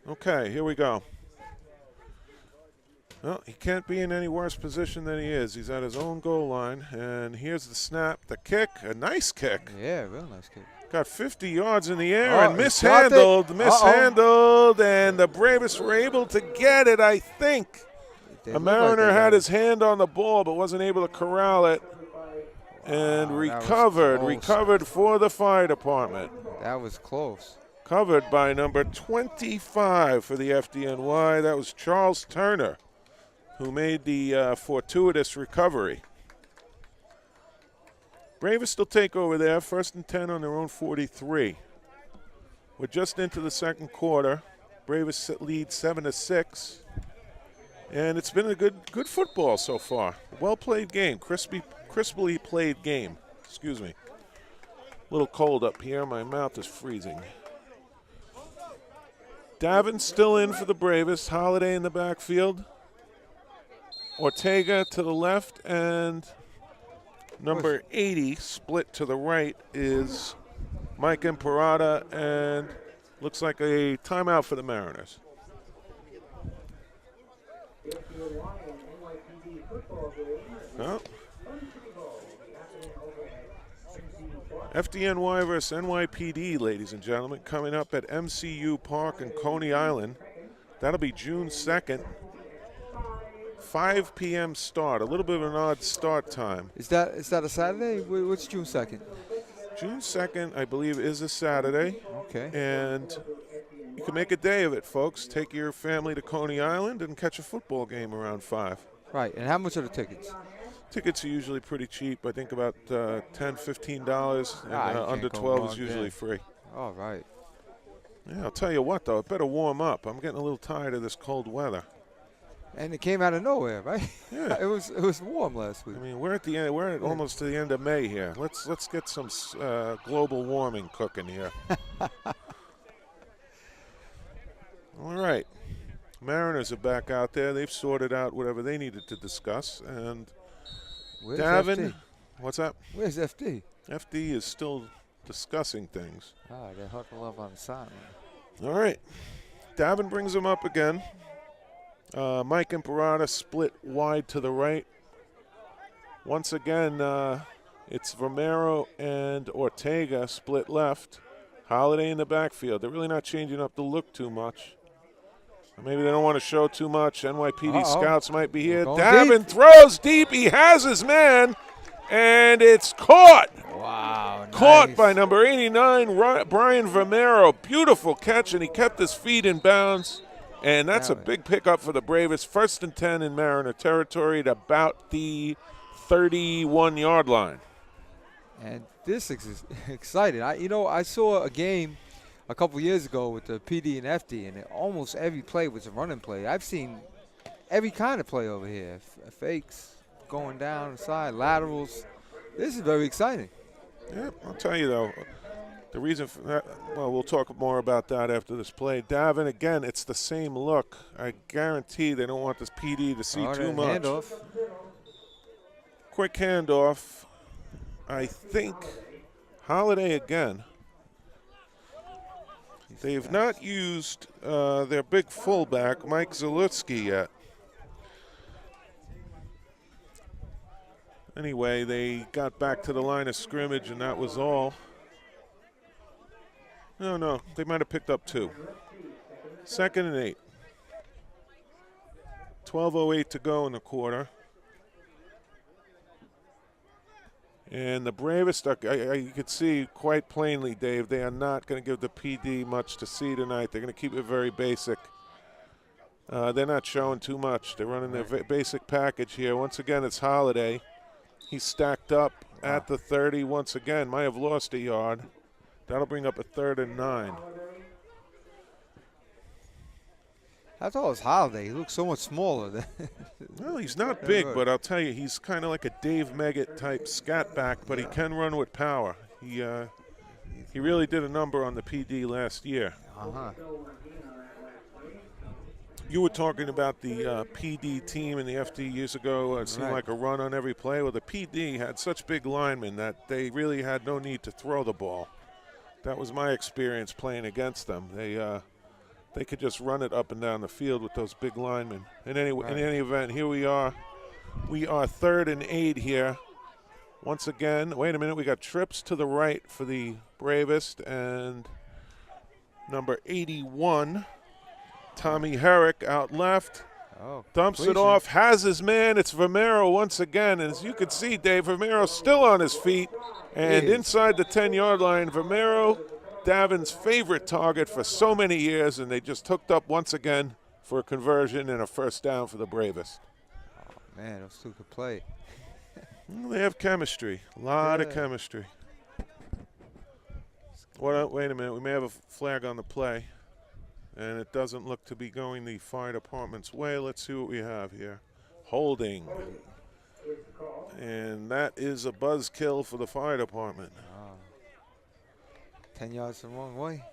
Okay, here we go. Well, he can't be in any worse position than he is. He's at his own goal line, and here's the snap, the kick, a nice kick. Yeah, real nice kick. Got 50 yards in the air Oh, and he dropped it. mishandled, and the Bravest were able to get it, I think. They A look like Mariner they had got his hand on the ball but wasn't able to corral it, and Wow, that was recovered close. for the fire department. That was close. Covered by number 25 for the FDNY. That was Charles Turner, who made the fortuitous recovery. Bravest will take over there, 1st and 10 on their own 43. We're just into the 2nd quarter. Bravest lead 7-6. And it's been a good football so far. Well-played game, crisply played game. Excuse me. A little cold up here. My mouth is freezing. Davin's still in for the Bravest. Holiday in the backfield. Ortega to the left, and number 80 split to the right is Mike Imparata, and looks like a timeout for the Mariners. FDNY and NYPD football game. Oh. Unstable. Happening over at MCU Park. FDNY versus NYPD, ladies and gentlemen, coming up at MCU Park in Coney Island. That'll be June 2nd. 5 p.m. start, a little bit of an odd start time. Is that a Saturday? What's June 2nd? June 2nd, I believe, is a Saturday. Okay. And you can make a day of it, folks. Take your family to Coney Island and catch a football game around 5. Right. And how much are the tickets? Tickets are usually pretty cheap. I think about $10, $15. And, under 12 is usually free. All right. Yeah, I'll tell you what, though. It better warm up. I'm getting a little tired of this cold weather. And it came out of nowhere, right? Yeah. it was warm last week. I mean, we're at the end. We're almost to the end of May here. Let's get some global warming cooking here. All right, Mariners are back out there. They've sorted out whatever they needed to discuss. And Where's Davin, FD? what's that? Where's FD? FD is still discussing things. They're huddled up on the sideline. All right, Davin brings him up again. Mike Imparata split wide to the right. Once again, it's Romero and Ortega split left. Holiday in the backfield. They're really not changing up the look too much. Or maybe they don't want to show too much. NYPD scouts might be here. Davin throws deep. He has his man, and it's caught. Wow, Caught nice. by number 89, Brian Romero. Beautiful catch, and he kept his feet in bounds. And that's a big pickup for the Bravest. 1st and 10 in Mariner territory at about the 31-yard line. And this is exciting. I saw a game a couple years ago with the PD and FD, and almost every play was a running play. I've seen every kind of play over here. Fakes, going down the side, laterals. This is very exciting. Yeah, I'll tell you, though. The reason for that, well, we'll talk more about that after this play. Davin, again, it's the same look. I guarantee they don't want this PD to see too much. Handoff. Quick handoff. I think Holiday again. They've not used their big fullback, Mike Zalutski, yet. Anyway, they got back to the line of scrimmage, and that was all. No, they might have picked up 2. 2nd and 8. 12:08 to go in the quarter. And the Bravest, you could see quite plainly, Dave, they are not going to give the PD much to see tonight. They're going to keep it very basic. They're not showing too much. They're running their basic package here. Once again, it's Holiday. He's stacked up at the 30 once again. Might have lost a yard. That'll bring up a 3rd and 9. I thought it was Holiday. He looks so much smaller than. Well, he's not big, but I'll tell you, he's kind of like a Dave Meggett type scat back, but he can run with power. He really did a number on the PD last year. You were talking about the PD team in the FD years ago. It seemed like a run on every play. Well, the PD had such big linemen that they really had no need to throw the ball. That was my experience playing against them. They could just run it up and down the field with those big linemen. In any event, here we are. We are 3rd and 8 here. Once again, wait a minute, we got trips to the right for the Bravest, and number 81, Tommy Herrick, out left. Dumps it off, has his man. It's Romero once again. And as you can see, Dave, Romero's still on his feet. And inside the 10-yard line, Romero, Davin's favorite target for so many years, and they just hooked up once again for a conversion and a 1st down for the Bravest. Oh, man, those two could play. Well, they have chemistry, a lot of chemistry. Wait a minute, we may have a flag on the play. And it doesn't look to be going the fire department's way. Let's see what we have here. Holding. And that is a buzzkill for the fire department. 10 yards the wrong way.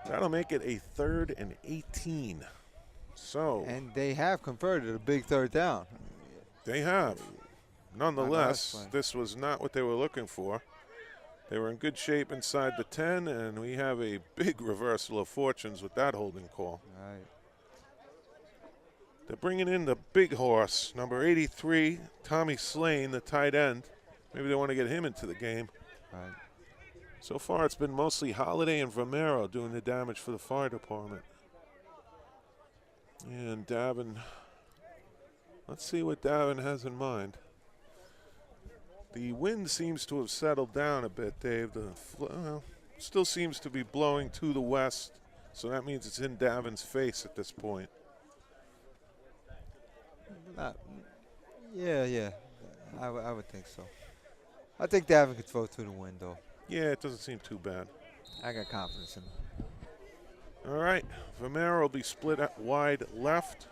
That'll make it a 3rd and 18. So. And they have converted a big 3rd down. They have. Nonetheless, this was not what they were looking for. They were in good shape inside the 10, and we have a big reversal of fortunes with that holding call. All right. They're bringing in the big horse, number 83, Tommy Slane, the tight end. Maybe they want to get him into the game. Right. So far, it's been mostly Holiday and Romero doing the damage for the fire department. And Davin, let's see what Davin has in mind. The wind seems to have settled down a bit, Dave. Still seems to be blowing to the west, so that means it's in Davin's face at this point. Yeah. I would think so. I think Davin could throw through the wind, though. Yeah, it doesn't seem too bad. I got confidence in him. All right, Romero will be split out wide left.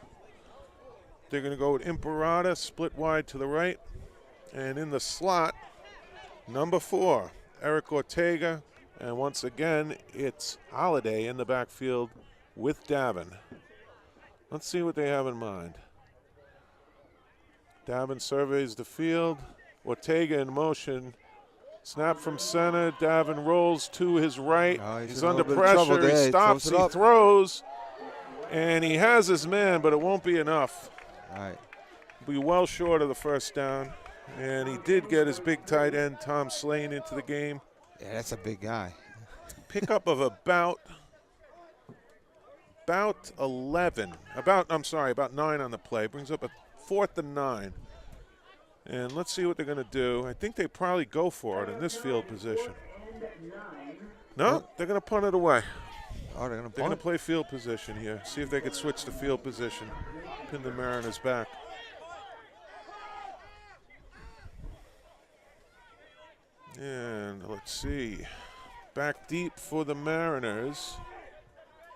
They're going to go with Imparata, split wide to the right. And in the slot, number 4, Eric Ortega. And once again, it's Holiday in the backfield with Davin. Let's see what they have in mind. Davin surveys the field. Ortega in motion. Snap from center. Davin rolls to his right. Oh, he's under pressure. He stops. He throws. And he has his man, but it won't be enough. All right. Be well short of the first down. And he did get his big tight end, Tom Slane, into the game. Yeah, that's a big guy. Pickup of about 11. About 9 on the play. Brings up a 4th and 9. And let's see what they're going to do. I think they probably go for it in this field position. No, they're going to punt it away. Oh, they're going to play field position here. See if they could switch the field position. Pin the Mariners back. And let's see. Back deep for the Mariners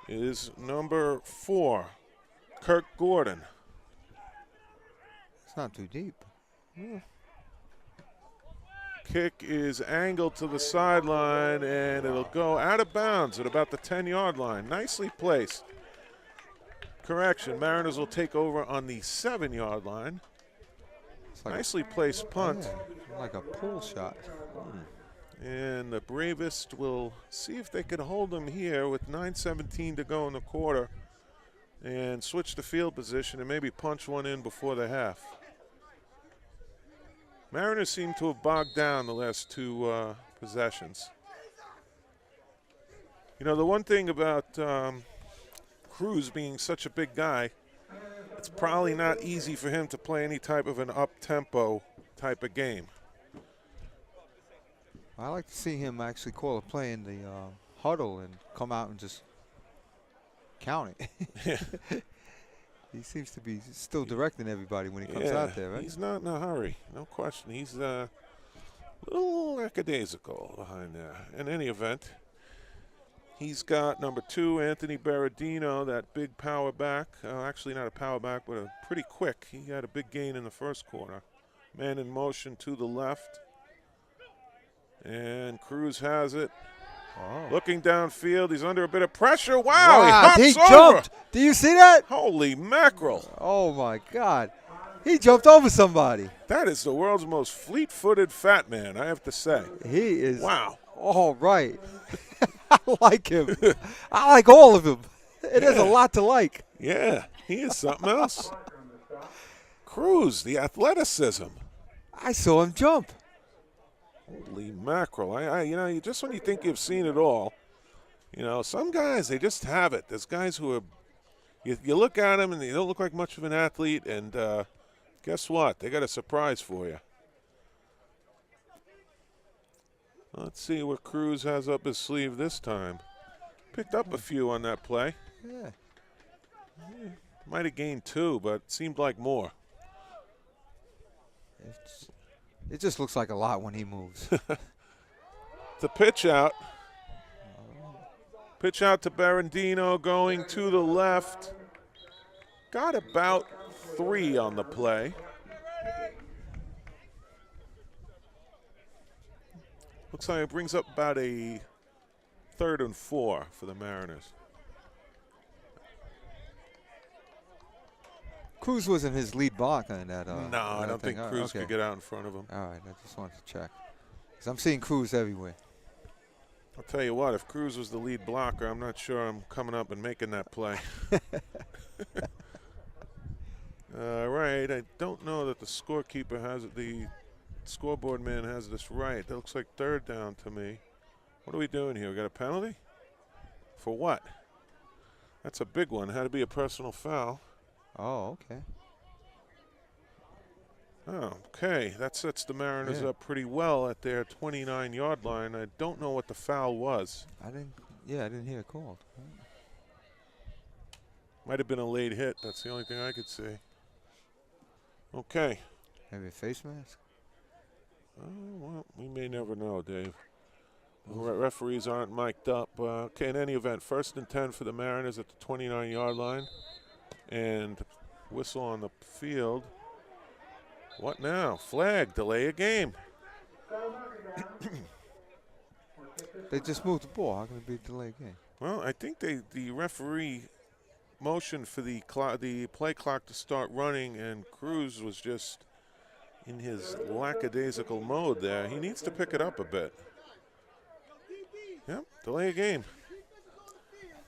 is number 4, Kirk Gordon. It's not too deep. Kick is angled to the sideline, and it'll go out of bounds at about the 10-yard line. Nicely placed. Correction, Mariners will take over on the 7-yard line. Like nicely placed punt. Yeah, like a pull shot. And the Bravest will see if they can hold them here with 9:17 to go in the quarter and switch the field position and maybe punch one in before the half. Mariners seem to have bogged down the last 2 possessions. You know, the one thing about Cruz being such a big guy, it's probably not easy for him to play any type of an up-tempo type of game. I like to see him actually call a play in the huddle and come out and just count it. Yeah. He seems to be still directing everybody when he comes out there, right? He's not in a hurry, no question. He's a little lackadaisical behind there. In any event, he's got number 2, Anthony Berardino, that big power back. Actually not a power back, but a pretty quick. He had a big gain in the first quarter. Man in motion to the left. And Cruz has it. Oh. Looking downfield, he's under a bit of pressure. Wow, he jumped over. Do you see that? Holy mackerel. Oh, my God. He jumped over somebody. That is the world's most fleet-footed fat man, I have to say. He is. Wow. All right. I like him. I like all of him. There's a lot to like. Yeah, he is something else. Cruz, the athleticism. I saw him jump. Holy mackerel. Just when you think you've seen it all, some guys, they just have it. There's guys who are, you look at them and they don't look like much of an athlete, and guess what? They got a surprise for you. Let's see what Cruz has up his sleeve this time. Picked up a few on that play. Yeah. Might have gained 2, but it seemed like more. It just looks like a lot when he moves. The pitch out. Pitch out to Berardino going to the left. Got about 3 on the play. Looks like it brings up about a 3rd and 4 for the Mariners. Cruz wasn't his lead block on that. No, I don't think Cruz could get out in front of him. All right, I just wanted to check. Because I'm seeing Cruz everywhere. I'll tell you what, if Cruz was the lead blocker, I'm not sure I'm coming up and making that play. All right, I don't know that the scorekeeper has it. The scoreboard man has this right. That looks like third down to me. What are we doing here? We got a penalty? For what? That's a big one. Had to be a personal foul. Oh, okay. Oh, okay. That sets the Mariners up pretty well at their 29-yard line. I don't know what the foul was. I didn't hear it called. Might have been a late hit. That's the only thing I could see. Okay. Maybe a face mask? Oh, well, we may never know, Dave. The referees aren't mic'd up. Okay, in any event, 1st and 10 for the Mariners at the 29-yard line. And whistle on the field. What now? Flag, delay a game. They just moved the ball. How can it be a delayed game? Well, I think the referee motioned for the play clock to start running, and Cruz was just in his lackadaisical mode there. He needs to pick it up a bit. Yep, delay a game.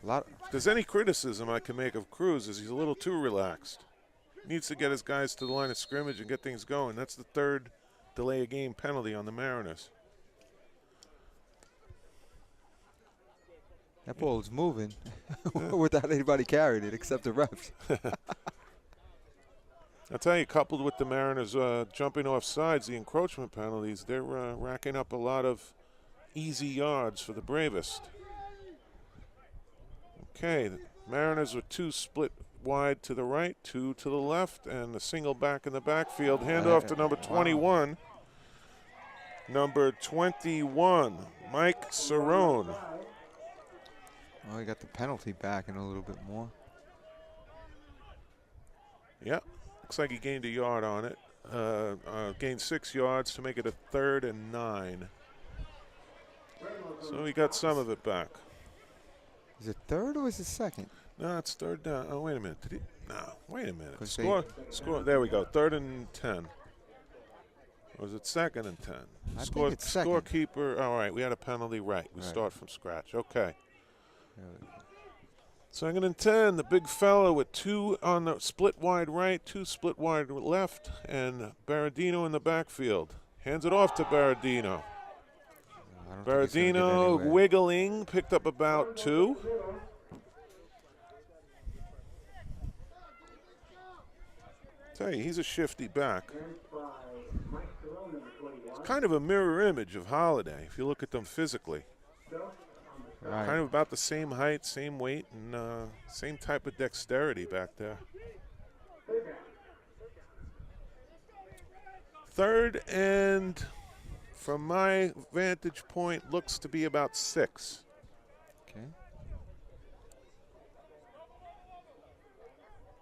If there's any criticism I can make of Cruz is he's a little too relaxed. He needs to get his guys to the line of scrimmage and get things going. That's the 3rd delay a game penalty on the Mariners. That ball is moving without anybody carrying it except the refs. I'll tell you, coupled with the Mariners jumping off sides, the encroachment penalties, they're racking up a lot of easy yards for the Bravest. Okay, the Mariners with 2 split wide to the right, 2 to the left, and a single back in the backfield. Handoff to number 21. Number 21, Mike Cerrone. Oh, he got the penalty back in a little bit more. Yep, looks like he gained a yard on it. Gained 6 yards to make it a 3rd and 9. So he got some of it back. Is it 3rd or is it 2nd? No, it's 3rd down. Oh, wait a minute. Did he? No, wait a minute. Score. There we go. 3rd and 10. Or was it 2nd and 10? I think it's 2nd. Scorekeeper. All right, we had a penalty right. We start from scratch. Okay. 2nd and 10. The big fella with 2 on the split wide right, 2 split wide left, and Berardino in the backfield. Hands it off to Berardino. Berardino wiggling, picked up about 2. Tell you, he's a shifty back. It's kind of a mirror image of Holiday if you look at them physically. Right. Kind of about the same height, same weight, and same type of dexterity back there. 3rd and, from my vantage point, looks to be about 6. Okay.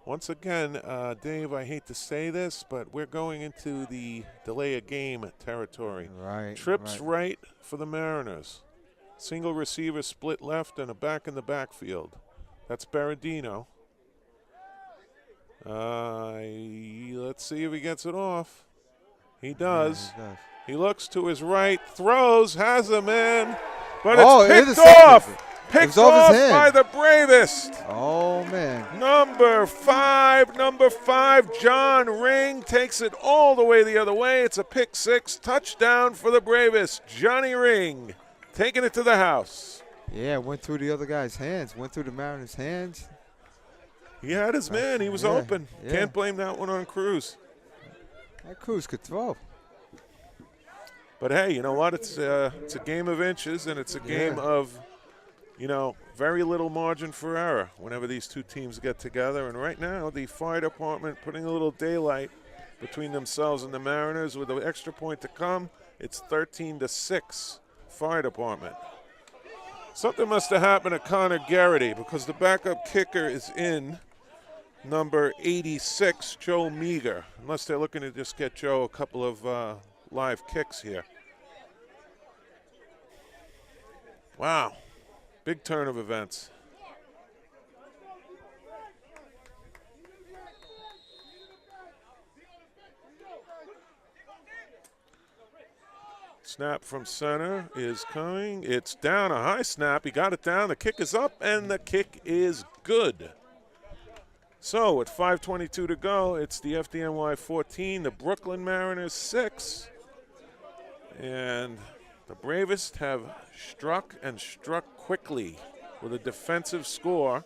Once again, Dave, I hate to say this, but we're going into the delay a game territory. Right. Trips right for the Mariners. Single receiver split left and a back in the backfield. That's Berardino. Let's see if he gets it off. He does. Yeah, he does. He looks to his right, throws, has a man, but it's picked off. Picked off by the Bravest. Oh, man. Number 5, John Ring takes it all the way the other way. It's a pick 6, touchdown for the Bravest. Johnny Ring taking it to the house. Yeah, went through the other guy's hands, went through the Mariners' hands. He had his man. He was open. Yeah. Can't blame that one on Cruz. That Cruz could throw. But, hey, you know what? It's a game of inches, and it's a game of, very little margin for error whenever these two teams get together. And right now, the fire department putting a little daylight between themselves and the Mariners with an extra point to come. It's 13-6, fire department. Something must have happened to Connor Garrity because the backup kicker is in, number 86, Joe Meager, unless they're looking to just get Joe a couple of live kicks here. Wow. Big turn of events. It's Snap from center is coming. It's down, a high snap. He got it down. The kick is up, and the kick is good. So with 5:22 to go, it's the FDNY 14, the Brooklyn Mariners 6. And the Bravest have struck and struck quickly with a defensive score,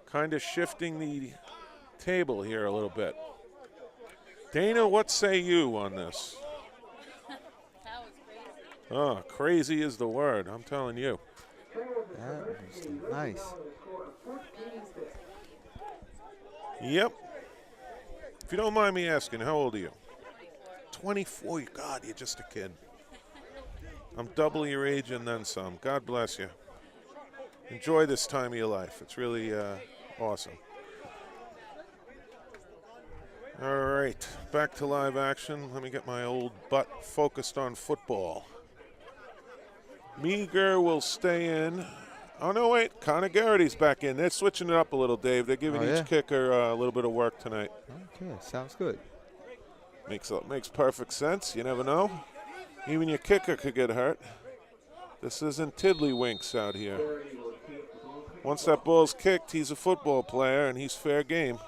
kind of shifting the table here a little bit. Dana, what say you on this? That was crazy. Oh, crazy is the word, I'm telling you. That was nice. Yep. If you don't mind me asking, how old are you? 24. God, you're just a kid. I'm double your age and then some. God bless you. Enjoy this time of your life. It's really awesome. All right, back to live action. Let me get my old butt focused on football. Meager will stay in. Oh, no, wait. Connor Garrity's back in. They're switching it up a little, Dave. They're giving each kicker a little bit of work tonight. Okay, sounds good. Makes perfect sense. You never know. Even your kicker could get hurt. This isn't tiddlywinks out here. Once that ball's kicked, he's a football player, and he's fair game.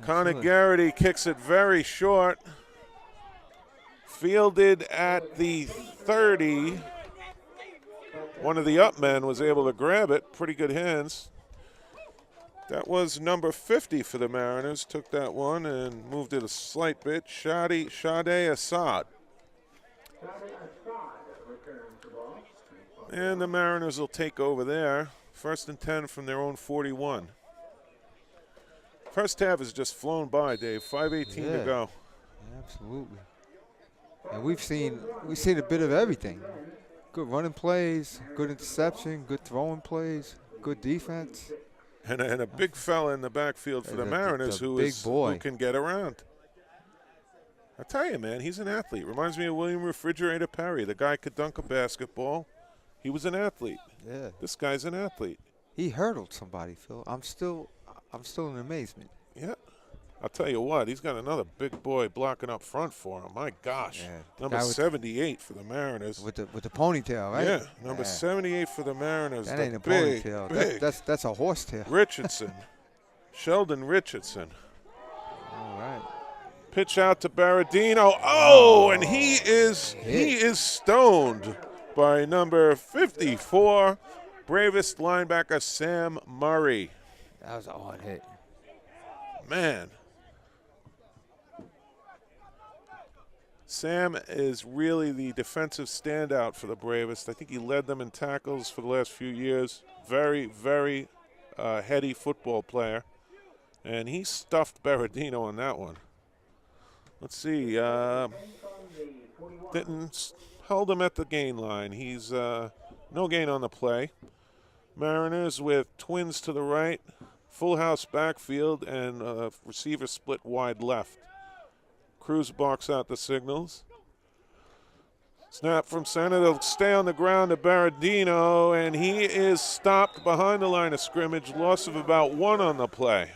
Connor Garrity kicks it very short. Fielded at the 30. One of the up men was able to grab it. Pretty good hands. That was number 50 for the Mariners. Took that one and moved it a slight bit. Shade Assad. And the Mariners will take over there. 1st and 10 from their own 41. First half has just flown by, Dave. 5:18 to go. Absolutely. And we've seen a bit of everything. Good running plays, good interception, good throwing plays, good defense. And a big fella in the backfield for the Mariners who can get around. I tell you, man, he's an athlete. Reminds me of William Refrigerator Perry. The guy could dunk a basketball. He was an athlete. Yeah. This guy's an athlete. He hurdled somebody, Phil. I'm still in amazement. Yeah. I'll tell you what, he's got another big boy blocking up front for him. My gosh. Yeah, number 78 for the Mariners. With the ponytail, right? Yeah, number 78 for the Mariners. That ain't a ponytail. That's a horsetail. Richardson. Sheldon Richardson. All right. Pitch out to Baradino. Oh, and he is stoned by number 54, Bravest linebacker Sam Murray. That was a hard hit. Man. Sam is really the defensive standout for the Bravest. I think he led them in tackles for the last few years. Very, very heady football player. And he stuffed Baradino on that one. Let's see. Didn't hold him at the gain line. He's no gain on the play. Mariners with twins to the right, full house backfield, and receiver split wide left. Cruz barks out the signals. Snap from center. They'll stay on the ground to Baradino, and he is stopped behind the line of scrimmage. Loss of about 1 on the play.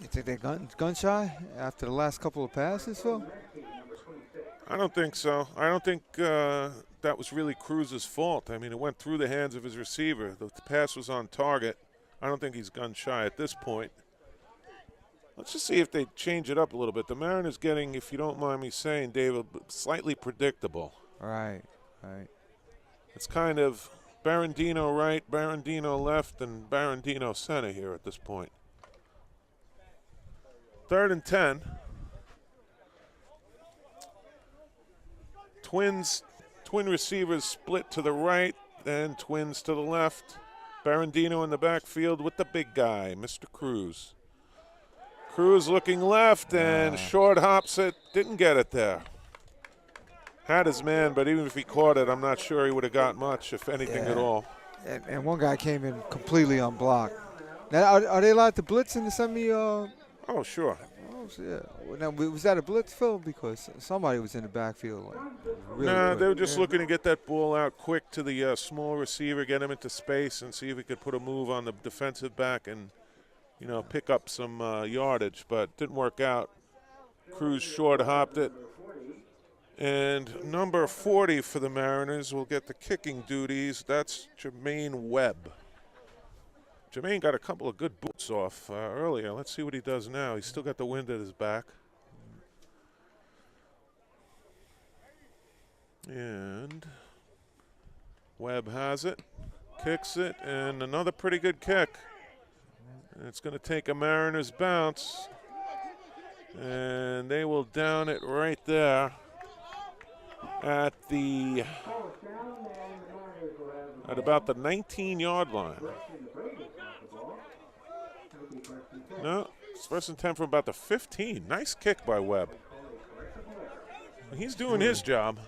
You think they're gun shy after the last couple of passes, Phil? I don't think so. I don't think that was really Cruz's fault. I mean, it went through the hands of his receiver. The pass was on target. I don't think he's gun shy at this point. Let's just see if they change it up a little bit. The Mariners getting, if you don't mind me saying, David, slightly predictable. Right. It's kind of Barandino right, Barandino left, and Barandino center here at this point. 3rd and 10. Twin receivers split to the right, and twins to the left. Barandino in the backfield with the big guy, Mr. Cruz. Cruz looking left, and short hops it. Didn't get it there. Had his man, but even if he caught it, I'm not sure he would have got much, if anything at all. And one guy came in completely unblocked. Now, are they allowed to blitz in the semi? Oh, sure. Oh, yeah. Now, was that a blitz, Phil? Because somebody was in the backfield. They were just looking to get that ball out quick to the small receiver, get him into space, and see if he could put a move on the defensive back and, pick up some yardage. But didn't work out. Cruz short hopped it. And number 40 for the Mariners will get the kicking duties. That's Jermaine Webb. Jermaine got a couple of good boots off earlier. Let's see what he does now. He's still got the wind at his back. And Webb has it, kicks it, and another pretty good kick. And it's going to take a Mariners bounce. And they will down it right there at about the 19-yard line. No, it's first and 10 from about the 15. Nice kick by Webb. He's doing his job.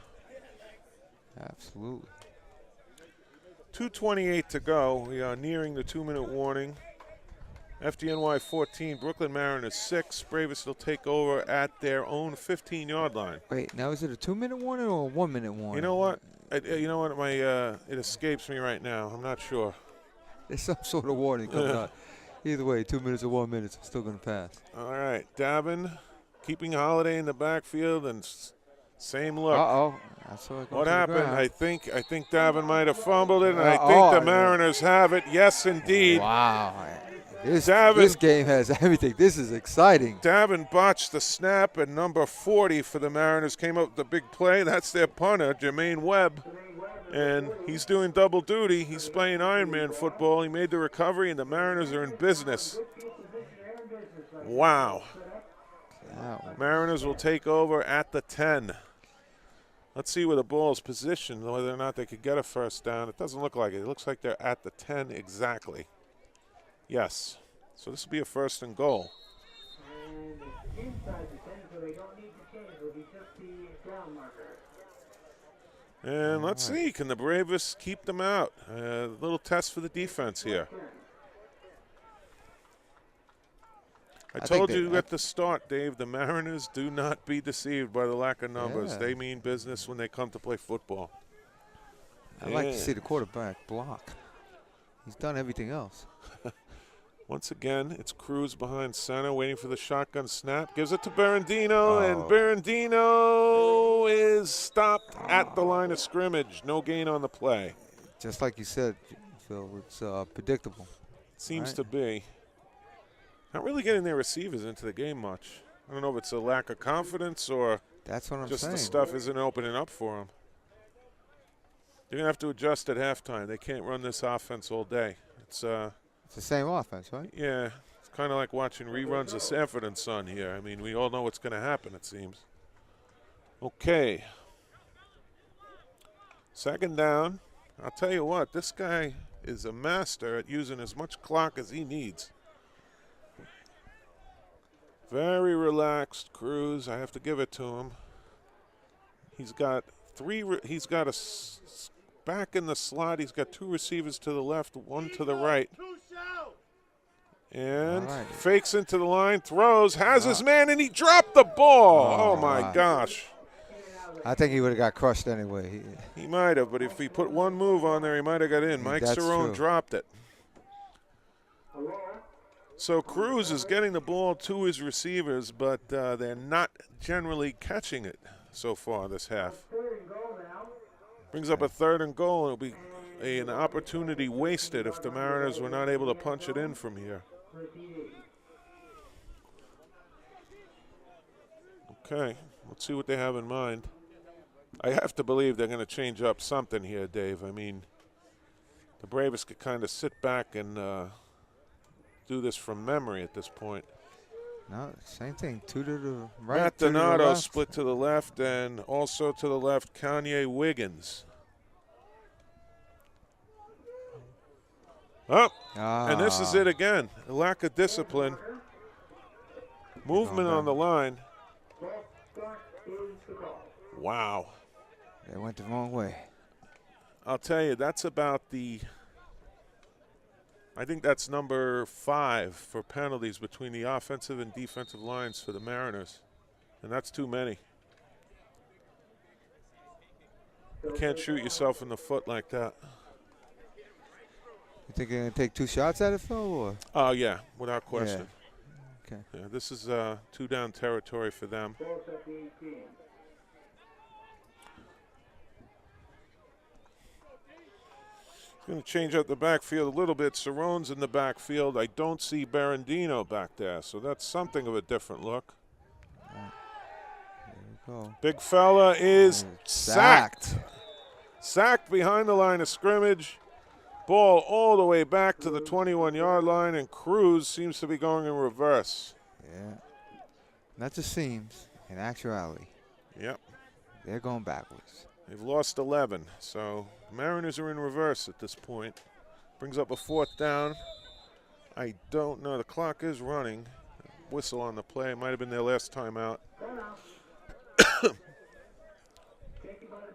Absolutely. 2:28 to go. We are nearing the 2-minute warning. FDNY 14, Brooklyn Mariners 6. Bravest will take over at their own 15-yard line. Wait, now is it a 2-minute warning or a 1-minute warning? You know what? It escapes me right now. I'm not sure. There's some sort of warning coming out. Either way, 2 minutes or 1 minute, it's still going to pass. All right, Davin keeping Holiday in the backfield and same look. What happened? I think Davin might have fumbled it, and I think the Mariners have it. Yes, indeed. Wow. This game has everything. This is exciting. Davin botched the snap, and number 40 for the Mariners came up with the big play. That's their punter, Jermaine Webb, and he's doing double duty. He's playing Ironman football. He made the recovery, and the Mariners are in business. Wow. Mariners will take over at the 10. Let's see where the ball is positioned, whether or not they could get a first down. It doesn't look like it. It looks like they're at the 10 exactly. Yes. So this will be a first and goal. And inside the 10, so they don't need to change. It'll be just the down marker. And let's see, can the Bravest keep them out? A little test for the defense here. I told you at the start, Dave, the Mariners do not be deceived by the lack of numbers. Yeah. They mean business when they come to play football. I'd like to see the quarterback block. He's done everything else. Once again, it's Cruz behind center, waiting for the shotgun snap. Gives it to Berendino, and Berendino is stopped at the line of scrimmage. No gain on the play. Just like you said, Phil, it's predictable. Seems to be. Not really getting their receivers into the game much. I don't know if it's a lack of confidence or that's what I'm just saying. The stuff isn't opening up for them. They're going to have to adjust at halftime. They can't run this offense all day. It's the same offense, right? Yeah. It's kind of like watching reruns of Sanford and Son here. I mean, we all know what's going to happen, it seems. Okay. Second down. I'll tell you what, this guy is a master at using as much clock as he needs. Very relaxed Cruz. I have to give it to him. He's got back in the slot. He's got 2 receivers to the left, 1 to the right. And fakes into the line, throws, has his man, and he dropped the ball. Oh my gosh. I think he would have got crushed anyway. He might have, but if he put one move on there, he might have got in. Mike Cerrone dropped it. So Cruz is getting the ball to his receivers, but they're not generally catching it so far this half. Brings up a 3rd and goal. It'll be an opportunity wasted if the Mariners were not able to punch it in from here. Okay, let's see what they have in mind. I have to believe they're going to change up something here, Dave. I mean, the Bravest could kind of sit back and do this from memory at this point. No, same thing. 2 to the right. Matt Donato split to the left, and also to the left, Kanye Wiggins. And this is it again. A lack of discipline. Movement on the line. Wow. They went the wrong way. I'll tell you, that's about I think that's number 5 for penalties between the offensive and defensive lines for the Mariners. And that's too many. You can't shoot yourself in the foot like that. You think they're going to take 2 shots at it, Phil? Or? Oh, yeah, without question. Yeah. Okay. Yeah, this is 2 down territory for them. Going to change up the backfield a little bit. Cerrone's in the backfield. I don't see Berendino back there, so that's something of a different look. Big fella is sacked. Sacked behind the line of scrimmage. Ball all the way back to the 21-yard line, and Cruz seems to be going in reverse. Yeah. Not just seems, in actuality. Yep. They're going backwards. They've lost 11, so Mariners are in reverse at this point. Brings up a 4th down. I don't know. The clock is running. Whistle on the play. Might have been their last timeout.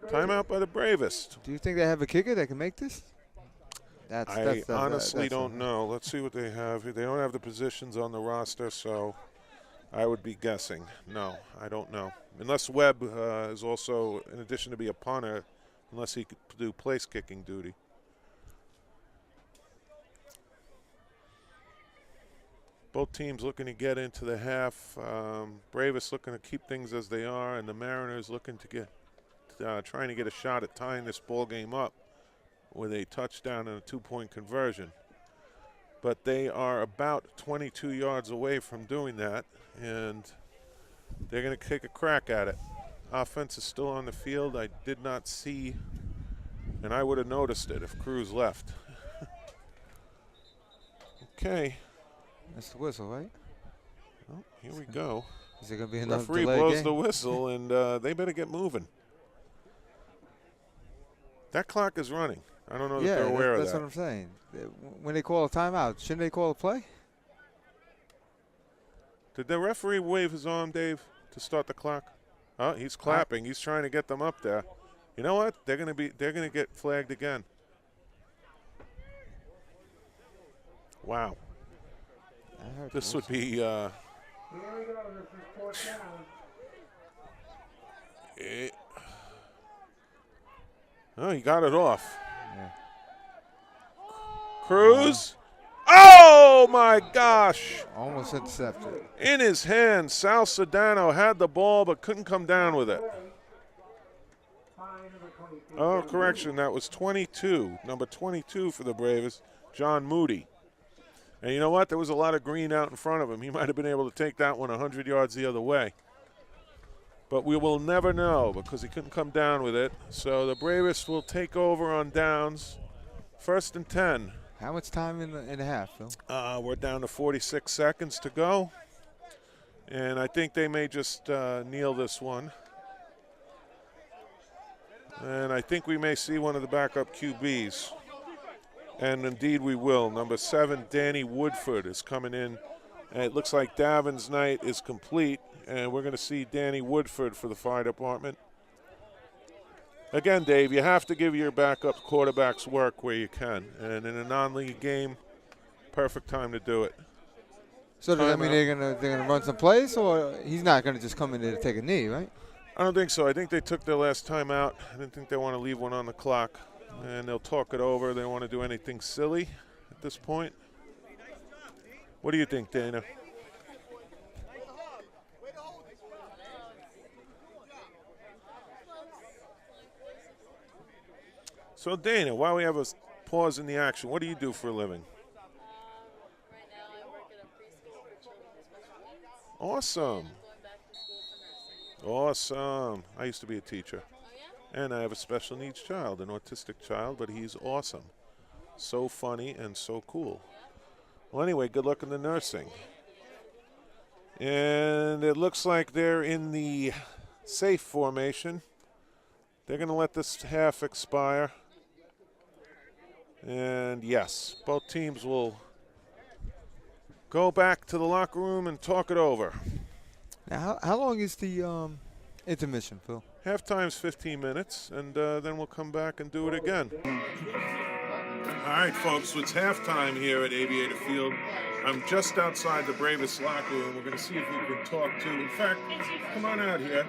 Timeout by the Bravest. Do you think they have a kicker that can make this? I honestly don't know. Let's see what they have. They don't have the positions on the roster, so I would be guessing. No, I don't know. Unless Webb is also, in addition to be a punter, unless he could do place kicking duty. Both teams looking to get into the half. Bravest looking to keep things as they are, and the Mariners looking to get, trying to get a shot at tying this ball game up with a touchdown and a 2-point conversion. But they are about 22 yards away from doing that, and they're going to take a crack at it. Offense is still on the field. I did not see, and I would have noticed it if Cruz left. Okay. That's the whistle, right? Well, here we go. Is there going to be another Referee delay blows game? the whistle, and they better get moving. That clock is running. I don't know that they're aware of that. That's what I'm saying. When they call a timeout, shouldn't they call a play? Did the referee wave his arm, Dave, to start the clock? Oh, he's clapping. He's trying to get them up there. You know what? They're going to get flagged again. Wow. This would be Here we go. This is 4th down. Oh, he got it off. Yeah. Cruz. Oh, my gosh. Almost intercepted. In his hand, Sal Sedano had the ball but couldn't come down with it. Oh, correction, that was 22. Number 22 for the Bravest, John Moody. And you know what? There was a lot of green out in front of him. He might have been able to take that one 100 yards the other way. But we will never know because he couldn't come down with it. So the Bravest will take over on downs. 1st and 10. How much time in the half, Phil? We're down to 46 seconds to go. And I think they may just kneel this one. And I think we may see one of the backup QBs. And indeed we will. Number 7, Danny Woodford, is coming in. And it looks like Davin's night is complete. And we're going to see Danny Woodford for the fire department. Again, Dave, you have to give your backup quarterbacks work where you can. And in a non-league game, perfect time to do it. So does that mean they're gonna run some plays, or he's not gonna just come in there to take a knee, right? I don't think so. I think they took their last time out. I didn't think they want to leave one on the clock. And they'll talk it over. They don't want to do anything silly at this point. What do you think, Dana? So, Dana, while we have a pause in the action, what do you do for a living? Right now I work at a preschool for children with special needs. Awesome. I'm going back to school for nursing. Awesome. I used to be a teacher. Oh, yeah? And I have a special needs child, an autistic child, but he's awesome. So funny and so cool. Well, anyway, good luck in the nursing. And it looks like they're in the safe formation. They're going to let this half expire. And yes, both teams will go back to the locker room and talk it over. Now, how long is the intermission, Phil? Halftime's 15 minutes, and then we'll come back and do it again. All right, folks, so it's halftime here at Aviator Field. I'm just outside the Bravest locker room. We're going to see if we can talk to. In fact, come on out here.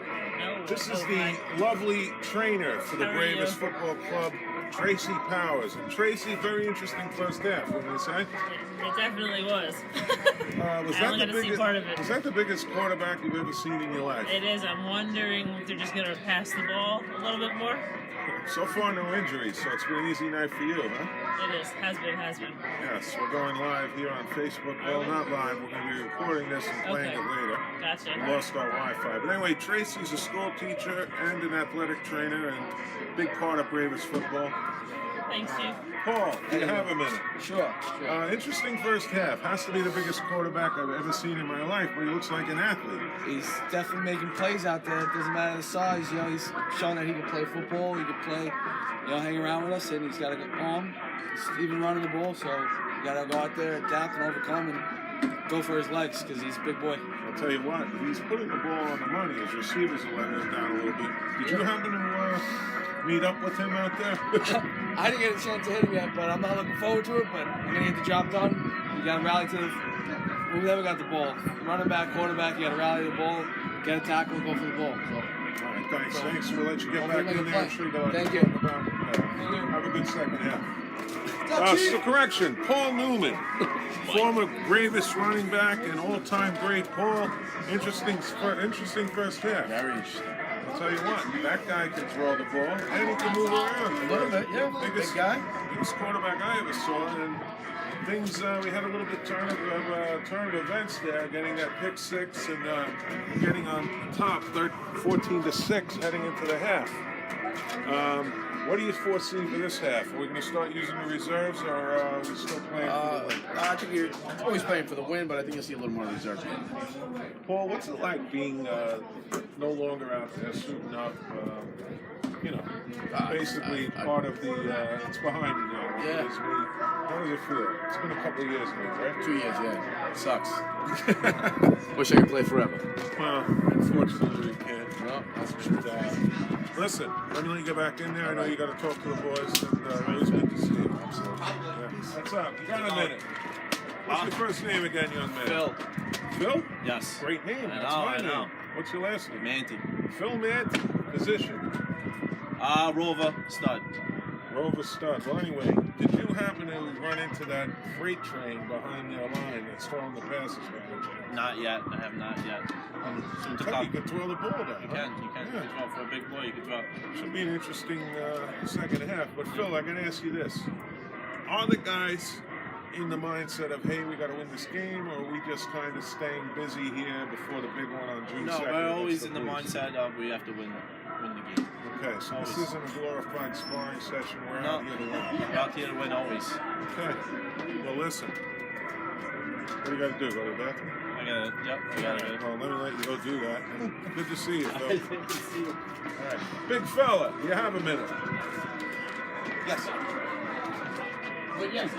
This is the lovely trainer for the Bravest Football Club, Tracy Powers. And Tracy, very interesting first half, wouldn't you say? It definitely was. Was I only got to see part of it. Was that the biggest quarterback you've ever seen in your life? It is. I'm wondering if they're just going to pass the ball a little bit more. So far, no injuries, so it's been an easy night for you, huh? It is. Has been. Yes, we're going live here on Facebook. Well, not live. We're going to be recording this and playing Okay. it later. Gotcha. We lost our Wi-Fi. But anyway, Tracy's a school teacher and an athletic trainer and big part of Bravest football. Thanks, Chief. Paul, do you have a minute? Sure. Interesting first half. Has to be the biggest quarterback I've ever seen in my life, but he looks like an athlete. He's definitely making plays out there. It doesn't matter the size. You know, he's showing that he can play football. He can play, hang around with us, and he's got a good arm. He's even running the ball, so you got to go out there, adapt, and overcome, and go for his legs because he's a big boy. I'll tell you what, he's putting the ball on the money. His receivers are letting him down a little bit. Did you happen to meet up with him out there? I didn't get a chance to hit him yet, but I'm not looking forward to it. But I'm gonna get the job done. You gotta rally to whoever got the ball. Running back, quarterback, you gotta rally the ball, get a tackle, go for the ball. So. All right, thanks. Thanks. We'll let you get back in there. Thank you. Have a good second half. So correction, Paul Newman, former Bravest running back and all-time great. Paul, interesting first half. Very interesting. I'll tell you what, that guy can throw the ball and he can move around. A little bit, yeah. Biggest Big guy. Biggest quarterback I ever saw, and things we had a little bit turn of events there, getting that pick six and getting on top, 14-6, heading into the half. What do you foresee for this half? Are we going to start using the reserves, or are we still playing for the win? I think you're always playing for the win, but I think you'll see a little more reserve. Paul, what's it like being no longer out there shooting up? Basically part of the. It's behind you now. Yeah. How does it feel? It's been a couple of years now, right? 2 years, yeah. It sucks. Wish I could play forever. Well, unfortunately, we can't. Well, that's for sure. Listen, let me get back in there. I know you got to talk to the boys, and always good to see you. Absolutely. Yeah. What's up? You got a minute. What's your first name again, young man? Phil. Phil? Yes. Great name. I That's know, my I know. name. What's your last name? Manty. Phil Manty. Position. Rover, stud. Rover stud. Well, anyway, did you happen to run into that freight train behind their line that's throwing the passes down? Not yet. I have not yet. Soon to Hey, come. you can throw the ball down. You can. Yeah. You can throw for a big boy. You can throw. Should be an interesting second half. But Phil, I can ask you this: are the guys in the mindset of, hey, we got to win this game, or are we just kind of staying busy here before the big one on June 2nd? No, we're always against in the Blues? mindset of we have to win the game. Okay, so this Always. isn't a glorified sparring session. We're No, out here to win. we're out here to win always. Okay. Well, listen. What do you got to do? Go to the bathroom? I gotta go. Well, let me let you go do that. And good to see you, Phil. Good to see you. All right. Big fella, you have a minute. Yes. But yes.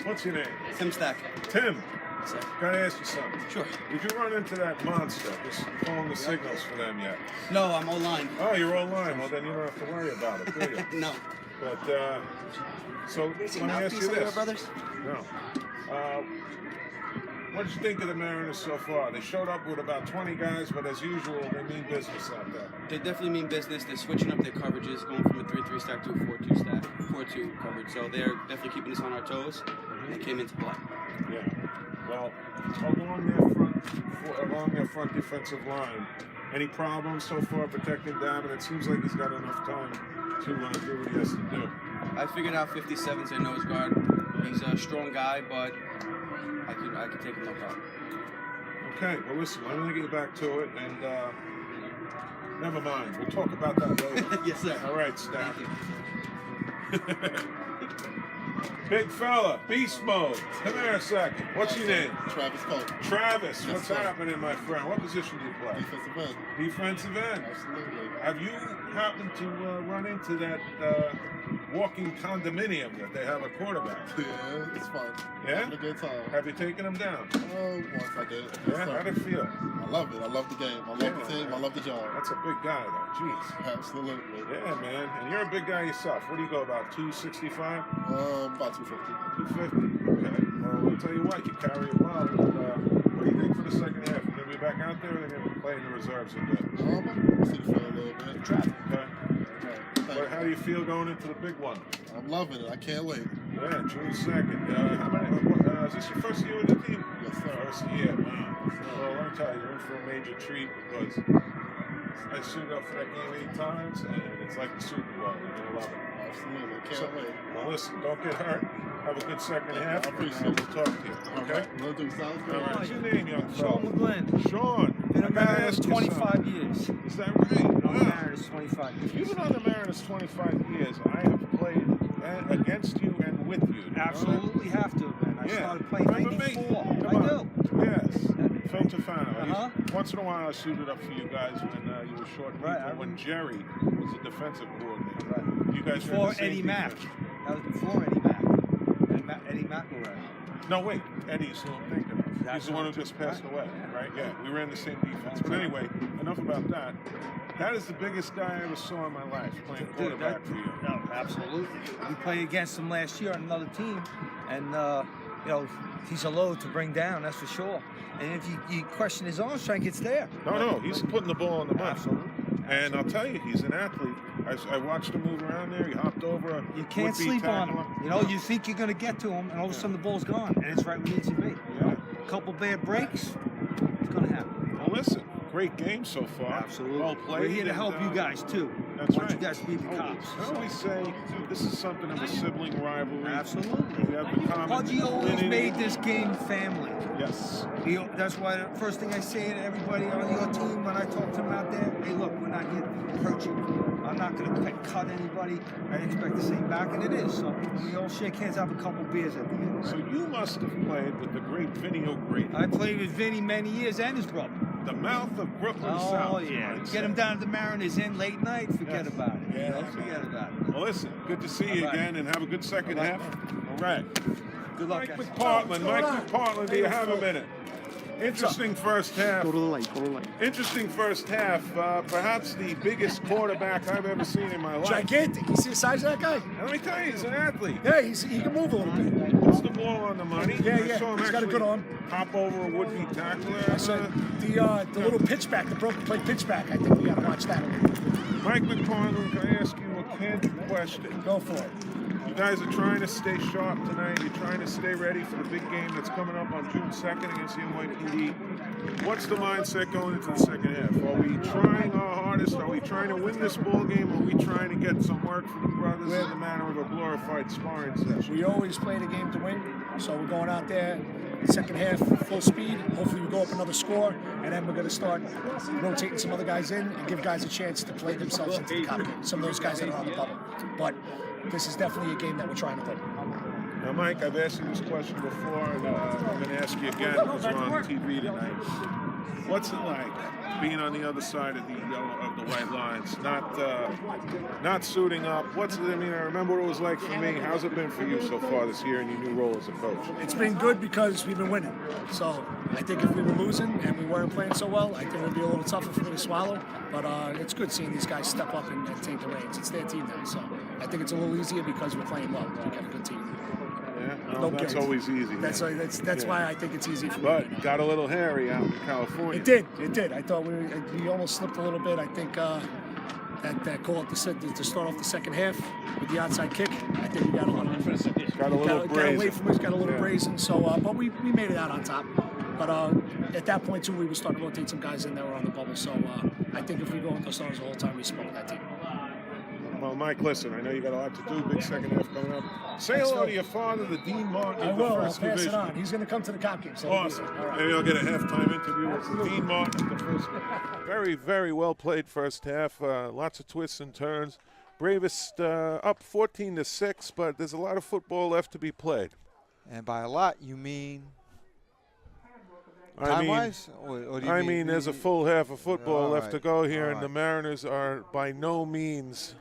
What's your name? Tim Stack. Tim. Sir. Gotta ask you something. Sure. Did you run into that monster just calling the signals for them yet? No, I'm online. Oh, you're online. Well, then you don't have to worry about it, do you? No. But, so let me ask you this. Brothers? No. What did you think of the Mariners so far? They showed up with about 20 guys, but as usual, they mean business out there. They definitely mean business. They're switching up their coverages, going from a 3-3 stack to a 4-2 stack, 4-2 coverage. So they're definitely keeping us on our toes, and they came into play. Yeah. Well, along their front defensive line, any problems so far protecting Davin? It seems like he's got enough time to do what he has to do. I figured out 57's their nose guard. He's a strong guy, but I could take him no problem. Okay, well listen, I'm going to get back to it, and never mind. We'll talk about that later. Yes, sir. All right, Stack. Thank you. Big fella, beast mode. Come here a second. What's your name? Travis Cole. Travis. Yes, What's sir. happening, my friend? What position do you play? Defensive end. Defensive end. Absolutely. Have you happened to run into that walking condominium that they have a quarterback? Yeah, it's fun. Yeah? Having a good time. Have you taken him down? Once I did. Yeah? How'd it feel? I love it. I love the game. I love the team. I love the job. That's a big guy, though. Jeez. Absolutely. Yeah, man. And you're a big guy yourself. What do you go, about 265? About 250. 250. Okay. Well, I'll tell you what, you carry it well. And, what do you think for the second half? Are they going to be back out there, or are they going to be playing the reserves a bit? I'm see the field a little bit. Traffic. Okay. But how do you feel going into the big one? I'm loving it. I can't wait. Yeah, June 2nd. How many? Is this your first year with the team? Yes, sir. First year. Wow. Well, let me tell you, you're in for a major treat because I suited up for that game 8 times, and it's like the Super Bowl. You're gonna love it. Absolutely. Can't So, wait. well, listen, don't get hurt. Have a good second half. I appreciate and it. we'll talk to you. Okay? We'll do. Sounds good. All right. What's your name, young Sean fella? McGlynn. Sean. Been I a gotta Mariners ask you 25 something. years. Is that right? I'm a Wow. Mariners 25 years. You've been on the Mariners 25 years. I have played against you and with you. Absolutely have to, man. I Yeah. started playing Remember me? 94. Come I on. do. Yes. Phil Tofano. Uh-huh. Once in a while, I suited up for you guys when you were short people. Right, I When Jerry was a defensive coordinator. Right. You guys were in Before the same Eddie Mack. defense. That was before Eddie Mack. Eddie Mack was around. No, wait. Eddie's who I'm thinking of. He's That's the one who right. just passed Right. away, Yeah. right? Yeah, we ran the same defense. But anyway, enough about that. That is the biggest guy I ever saw in my life playing quarterback for you. No, absolutely. We played against him last year on another team, and you know, he's a load to bring down, that's for sure. And if you question his arm strength, it's there. No, he's putting the ball on the money. Absolutely. And I'll tell you, he's an athlete. I watched him move around there. He hopped over. You can't sleep on him. You know, you think you're going to get to him, and all of a sudden the ball's gone, and it's right where it needs to be. Yeah. A couple bad breaks, it's going to happen. Well, listen, great game so far. Absolutely. Well played. We're here to and, help you guys, too. That's I want right. you guys to beat the cops. I always say this is something of a sibling rivalry. Absolutely. We have the common Pudgy always affinity. made this game family. Yes. That's why the first thing I say to everybody on your team when I talk to them out there, hey, look, we're not here to hurt you. I'm not going to cut anybody. I expect the same back, and it is. So we all shake hands, have a couple beers at the end. So you must have played with the great Vinny O'Grady. I played with Vinny many years and his brother. The mouth of Brooklyn Oh, South. yeah. I'd say. Get him down to the Mariners Inn late night, forget Yes. about it. Yeah, You know, man. forget about it. Well, listen, good to see you All right. again, and have a good second All right, half. All right. Good luck, Mike guys. McPartland. Mike McPartland, do you have a minute? Interesting first half. Go to the light. Go to the light. Interesting first half. Perhaps the biggest quarterback I've ever seen in my life. Gigantic. You see the size of that guy? And let me tell you, he's an athlete. Yeah, he can move a little bit. Puts the ball on the money. Yeah, I yeah. saw him He's got a actually good arm. hop over a would-be tackler. I said the little pitchback, the broken play pitchback. I think we got to watch that a little bit. Mike McPartland, can I ask you a candid question? Go for it. You guys are trying to stay sharp tonight. You're trying to stay ready for the big game that's coming up on June 2nd against the NYPD. What's the mindset going into the second half? Are we trying our hardest? Are we trying to win this ball game? Are we trying to get some work for the brothers in the manner of a glorified sparring session? We always play the game to win, so we're going out there, second half, full speed. Hopefully we go up another score, and then we're going to start rotating some other guys in and give guys a chance to play themselves into the cup game. Some of those guys that are on the bubble. But this is definitely a game that we're trying to win. Now, Mike, I've asked you this question before, and I'm going to ask you again because we're on TV tonight. What's it like being on the other side of the white lines, not suiting up? I remember what it was like for me. How's it been for you so far this year in your new role as a coach? It's been good because we've been winning. So I think if we were losing and we weren't playing so well, I think it would be a little tougher for me to swallow. But it's good seeing these guys step up and take the reins. It's their team now, so I think it's a little easier because we're playing well. We got a good team. Yeah, No that's guarantee. always easy. That's yeah. why I think it's easy for me. But right now. got a little hairy out in California. It did. I thought we almost slipped a little bit. I think that call to start off the second half with the onside kick. I think we got a little brazen. away from us, got a little Yeah. brazen. So, but we made it out on top. But at that point too, we were starting to rotate some guys in that were on the bubble. So I think if we go with the stars the whole time, we spoke that team. Well, Mike, listen, I know you got a lot to do. Big second half coming up. Say hello to your father, the Dean Martin I of will. the I'll First pass Division. it on. He's going to come to the cop game. So Awesome. All right. Maybe I'll get a halftime interview with the Dean Martin of the First. Very, very well played first half. Lots of twists and turns. Bravest up 14-6, but there's a lot of football left to be played. And by a lot, you mean I time-wise? Or do you mean, there's a full half of football All left to right. go here, All and the right. Mariners are by no means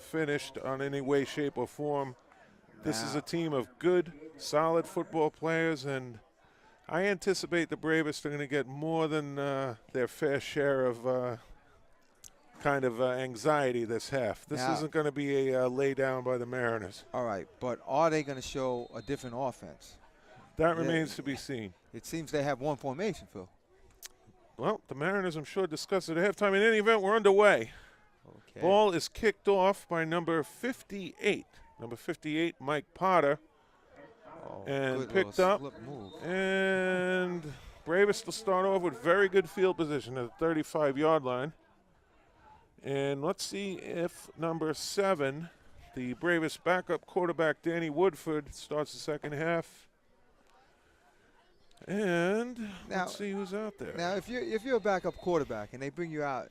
finished on any way, shape, or form. This is a team of good, solid football players, and I anticipate the Bravest are going to get more than their fair share of anxiety this half. This Now- isn't going to be a lay down by the Mariners. All right, but are they going to show a different offense? That remains to be seen. It seems they have one formation, Phil. Well, the Mariners, I'm sure, discussed it at halftime. In any event, we're underway. Okay. Ball is kicked off by number 58. Number 58, Mike Potter. Oh, And good picked little up. slip move. And Bravest will start off with very good field position at the 35-yard line. And let's see if number 7, the Bravest backup quarterback, Danny Woodford, starts the second half. And Now, let's see who's out there. Now, if you're a backup quarterback and they bring you out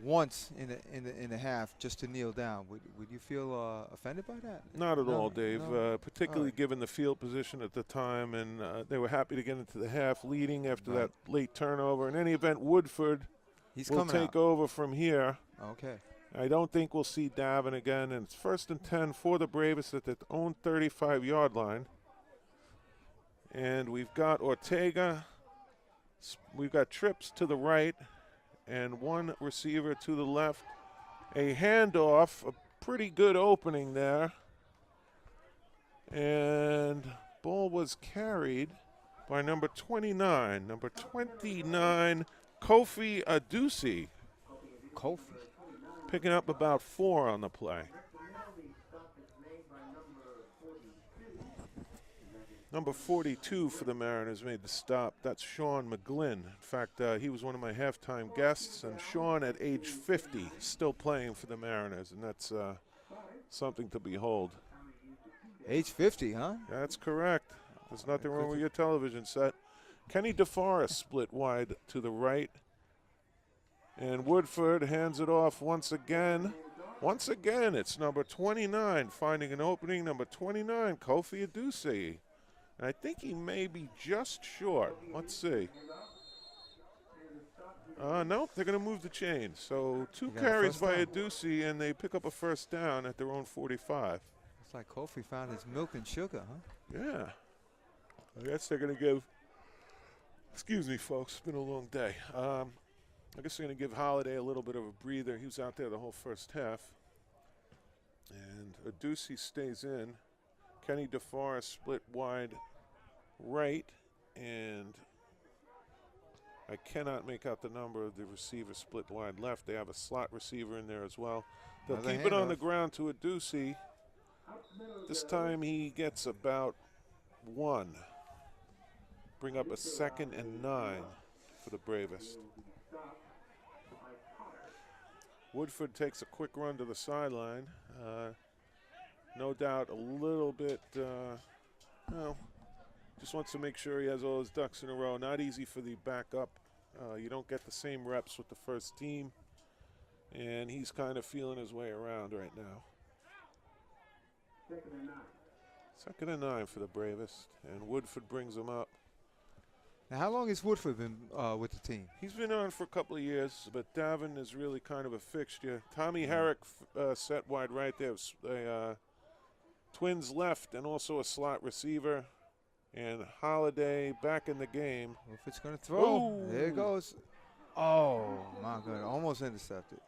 once in the half just to kneel down, would you feel offended by that? Not at No, all, Dave. no. Particularly given the field position at the time, and they were happy to get into the half leading after that late turnover. In any event, Woodford will take over from here. Okay. I don't think we'll see Davin again, and it's 1st and 10 for the Bravest at their own 35-yard line. And we've got Ortega. We've got trips to the right and one receiver to the left. A handoff, a pretty good opening there. And ball was carried by number 29. Number 29, Kofi Adusi. Kofi. Picking up about 4 on the play. Number 42 for the Mariners made the stop. That's Sean McGlynn. In fact, he was one of my halftime guests, and Sean at age 50 still playing for the Mariners, and that's something to behold. Age 50, huh? That's correct. There's nothing wrong with your television set. Kenny DeForest split wide to the right, and Woodford hands it off once again. Once again, it's number 29 finding an opening. Number 29, Kofi Adusi. I think he may be just short. Let's see. Nope, they're going to move the chains. So 2 carries by Adusi, and they pick up a first down at their own 45. It's like Kofi found his milk and sugar, huh? Yeah. I guess they're going to give, excuse me, folks, it's been a long day. I guess they're going to give Holiday a little bit of a breather. He was out there the whole first half. And Adusi stays in. Kenny DeForest split wide right, and I cannot make out the number of the receiver split wide left. They have a slot receiver in there as well. They'll keep it on the ground to Adusi. This time he gets about 1. Bring up a 2nd and 9 for the Bravest. Woodford takes a quick run to the sideline. No doubt a little bit, well, just wants to make sure he has all his ducks in a row. Not easy for the backup. You don't get the same reps with the first team, and he's kind of feeling his way around right now. 2nd and 9 for the Bravest, and Woodford brings him up. Now, how long has Woodford been with the team? He's been on for a couple of years, but Davin is really kind of a fixture. Tommy Herrick set wide right there. Twins left and also a slot receiver. And Holiday back in the game. Woodford's going to throw. Ooh. There it goes. Oh, my God. Almost intercepted.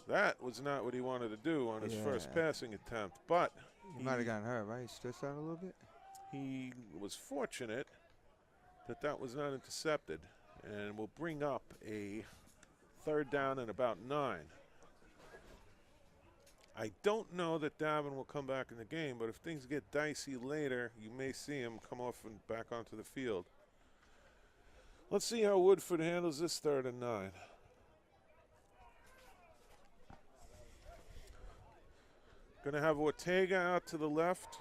That was not what he wanted to do on his first passing attempt. But he might have gotten hurt, right? He stretched out a little bit. He was fortunate that that was not intercepted. And will bring up a 3rd down and about 9. I don't know that Davin will come back in the game, but if things get dicey later, you may see him come off and back onto the field. Let's see how Woodford handles this 3rd and 9. Going to have Ortega out to the left,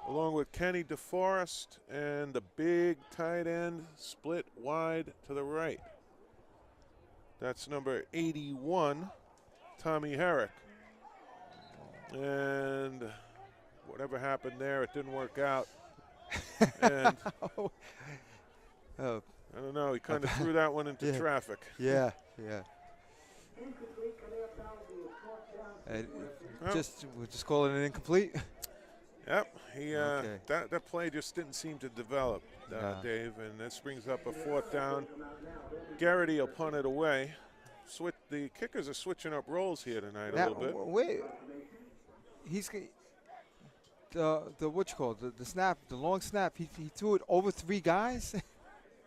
along with Kenny DeForest, and the big tight end split wide to the right. That's number 81. Tommy Herrick. And whatever happened there, it didn't work out. And I don't know, he kind of threw that one into traffic. Yeah. We'll just call it an incomplete. Yep, that play just didn't seem to develop, Dave, and this brings up a 4th down. Garrity will punt it away. The kickers are switching up roles here tonight a little bit. Wait, he's what you call it, the snap, the long snap. He threw it over 3 guys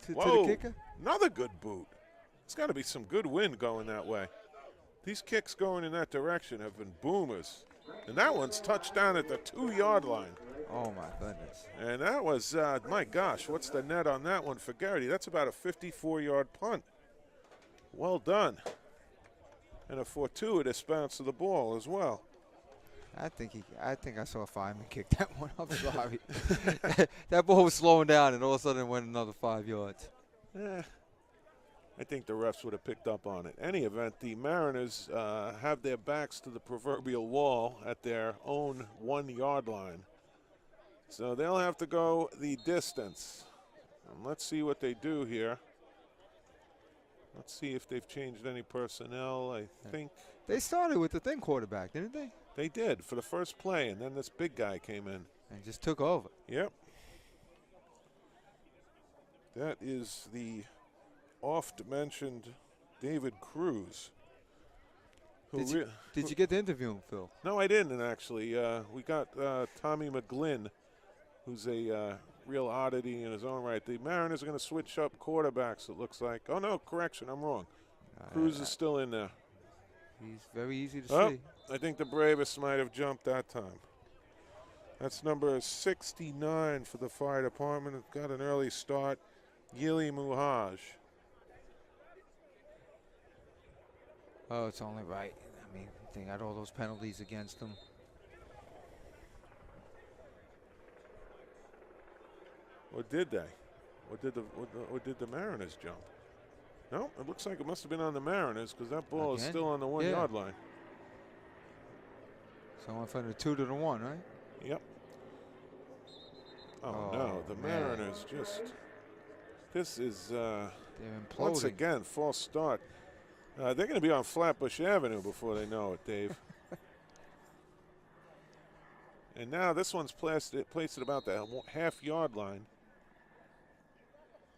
to the kicker. Another good boot. It's got to be some good wind going that way. These kicks going in that direction have been boomers, and that one's touched down at the 2-yard line. Oh my goodness! And that was my gosh, what's the net on that one for Garrity? That's about a 54-yard punt. Well done. And a fortuitous bounce of the ball as well. I think I saw Fireman kick that one. I'm sorry. That ball was slowing down, and all of a sudden it went another 5 yards. I think the refs would have picked up on it. Any event, the Mariners have their backs to the proverbial wall at their own 1 yard line. So they'll have to go the distance. And let's see what they do here. Let's see if they've changed any personnel. I think they started with the thin quarterback, didn't they? They did for the first play, and then this big guy came in. And just took over. Yep. That is the oft-mentioned David Cruz. Did you get to interview him, Phil? No, I didn't, actually. We got Tommy McGlynn, who's a real oddity in his own right. The Mariners are going to switch up quarterbacks, it looks like. Oh, no, correction, I'm wrong. Cruz is still in there. He's very easy to see. I think the Bravest might have jumped that time. That's number 69 for the fire department. It got an early start. Gili Muhaj. Oh, it's only right. I mean, they got all those penalties against them. Or did they? Or did the Mariners jump? No, it looks like it must have been on the Mariners because that ball is still on the 1 yard line. So I went from the 2 to the 1, right? Yep. Oh no, the Mariners just. This is once again false start. They're going to be on Flatbush Avenue before they know it, Dave. And now this one's placed at about the half-yard line.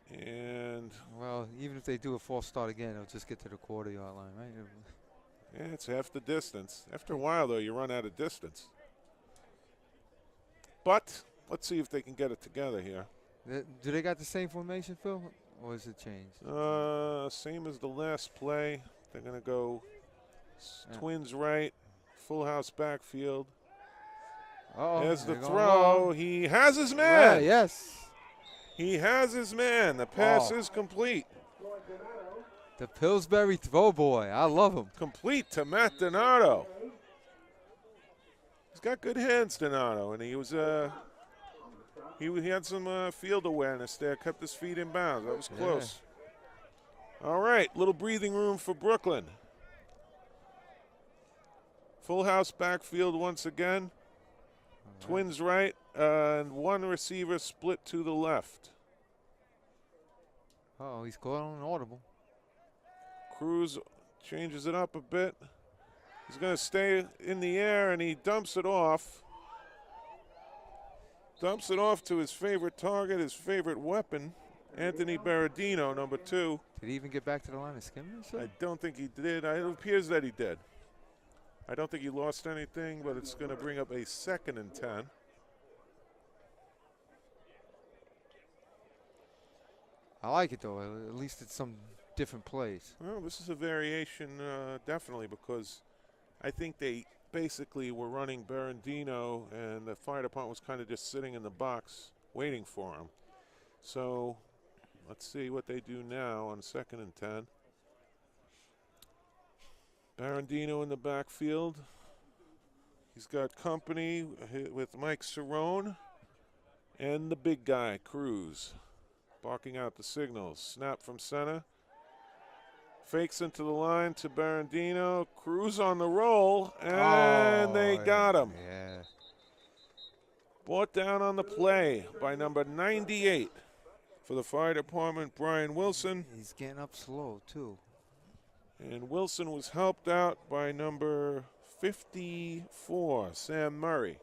And well, even if they do a false start again, they'll just get to the quarter-yard line, right? Yeah, it's half the distance. After a while, though, you run out of distance. But let's see if they can get it together here. Do they got the same formation, Phil, or is it changed? Same as the last play. They're going to go twins right, full house backfield. There's the throw. He has his man. Yes. He has his man. The pass is complete. The Pillsbury throw boy. I love him. Complete to Matt Donato. He's got good hands, Donato, and he was he had some field awareness there. Kept his feet in bounds. That was close. All right, little breathing room for Brooklyn. Full house backfield once again. Twins right, and one receiver split to the left. Oh, he's caught on an audible. Cruz changes it up a bit. He's going to stay in the air, and he dumps it off. Dumps it off to his favorite target, his favorite weapon, Anthony Berardino, number 2. Did he even get back to the line of scrimmage? I don't think he did. It appears that he did. I don't think he lost anything, but it's going to bring up a 2nd and 10. I like it, though. At least it's some different plays. Well, this is a variation, definitely, because I think they basically were running Berardino, and the fire department was kind of just sitting in the box waiting for him. So let's see what they do now on 2nd and 10. Berardino in the backfield. He's got company with Mike Cerrone and the big guy, Cruz, barking out the signals. Snap from center. Fakes into the line to Berardino. Cruz on the roll, and they got him. Yeah. Brought down on the play by number 98 for the fire department, Brian Wilson. He's getting up slow, too. And Wilson was helped out by number 54, Sam Murray.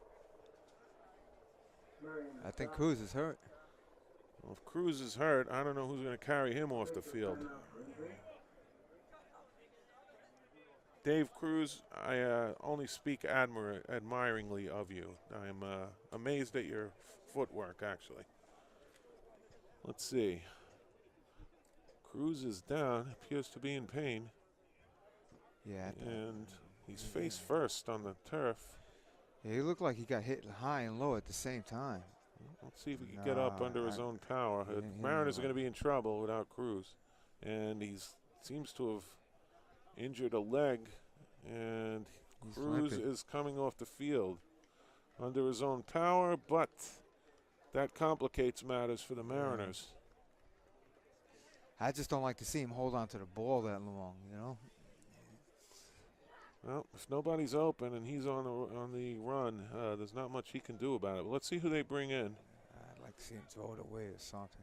I think Cruz is hurt. Well, if Cruz is hurt, I don't know who's going to carry him off the field. Dave Cruz, I only speak admiringly of you. I'm amazed at your footwork, actually. Let's see. Cruz is down, appears to be in pain. Yeah. And he's face first on the turf. Yeah, he looked like he got hit high and low at the same time. Let's see if he can get up under his own power. Mariners are going to be in trouble without Cruz. And he's seems to have injured a leg, and Cruz is coming off the field under his own power, but that complicates matters for the Mariners. I just don't like to see him hold on to the ball that long, you know. Well, if nobody's open and he's on the run, there's not much he can do about it. But let's see who they bring in. I'd like to see him throw it away or something.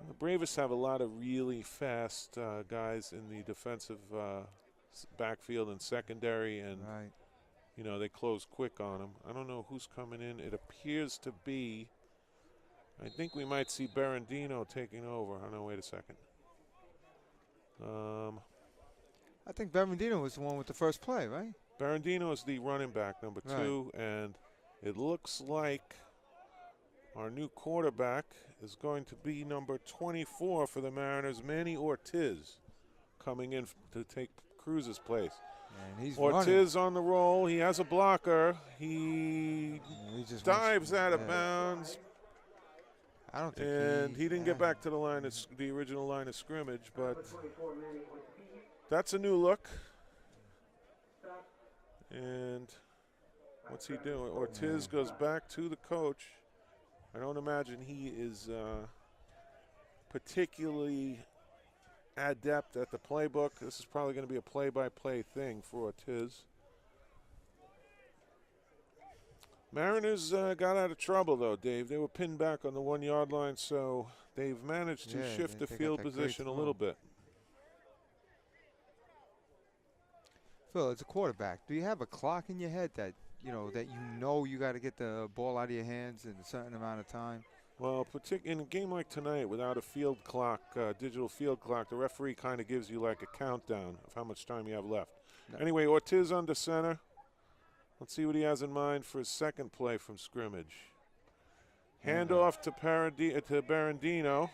The Bravest have a lot of really fast guys in the defensive backfield and secondary, and you know, they close quick on them. I don't know who's coming in. It appears to be, I think we might see Berendino taking over. Oh, no, wait a second. I think Berendino was the one with the first play, right? Berendino is the running back, number 2, and it looks like our new quarterback is going to be number 24 for the Mariners, Manny Ortiz, coming in to take Cruz's place. And he's Ortiz on the roll. He has a blocker. He just dives out of bounds. I don't think and he didn't get back to the line of the original line of scrimmage, but that's a new look. And what's he doing? Ortiz goes back to the coach. I don't imagine he is particularly adept at the playbook. This is probably going to be a play-by-play thing for Ortiz. Mariners got out of trouble, though, Dave. They were pinned back on the 1-yard line, so they've managed to shift the field position a little bit. Phil, as a quarterback, do you have a clock in your head that you got to get the ball out of your hands in a certain amount of time? Well, in a game like tonight, without a field clock, digital field clock, the referee kind of gives you like a countdown of how much time you have left. Anyway, Ortiz under center. Let's see what he has in mind for his second play from scrimmage. Handoff to Berendino.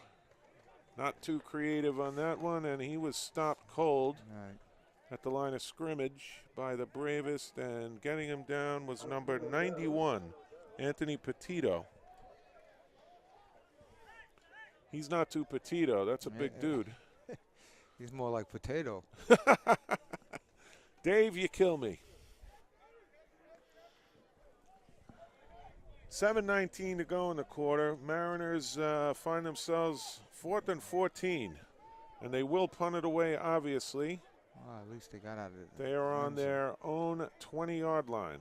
Not too creative on that one, and he was stopped cold at the line of scrimmage by the Bravest, and getting him down was number 91, Anthony Petito. He's not too petito. That's a big dude. He's more like potato. Dave, you kill me. 7:19 to go in the quarter. Mariners find themselves 4th and 14, and they will punt it away, obviously. Well, at least they got out of it. They are on their own 20-yard line,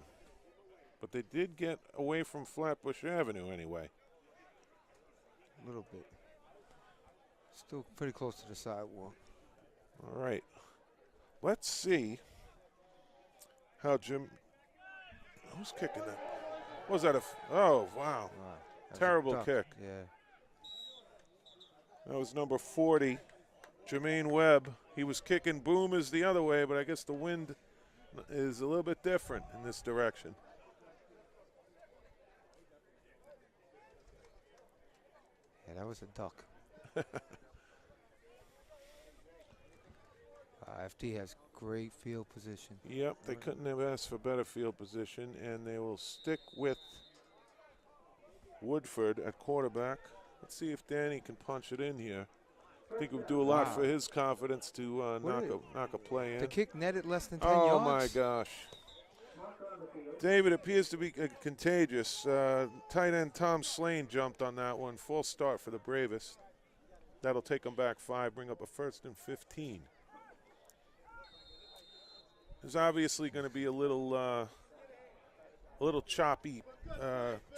but they did get away from Flatbush Avenue anyway. A little bit. Still pretty close to the sidewalk. All right. Let's see how who's kicking that? Was that oh, wow. Terrible kick. Yeah. That was number 40, Jermaine Webb. He was kicking boomers the other way, but I guess the wind is a little bit different in this direction. Yeah, that was a duck. FD has great field position. Yep, they couldn't have asked for better field position, and they will stick with Woodford at quarterback. Let's see if Danny can punch it in here. I think it would do a lot for his confidence to knock a play in. The kick netted less than 10 yards? yards? Oh, my gosh. David, appears to be contagious. Tight end Tom Slane jumped on that one. Full start for the Bravest. That'll take them back 5, bring up a 1st and 15. There's obviously going to be a little choppy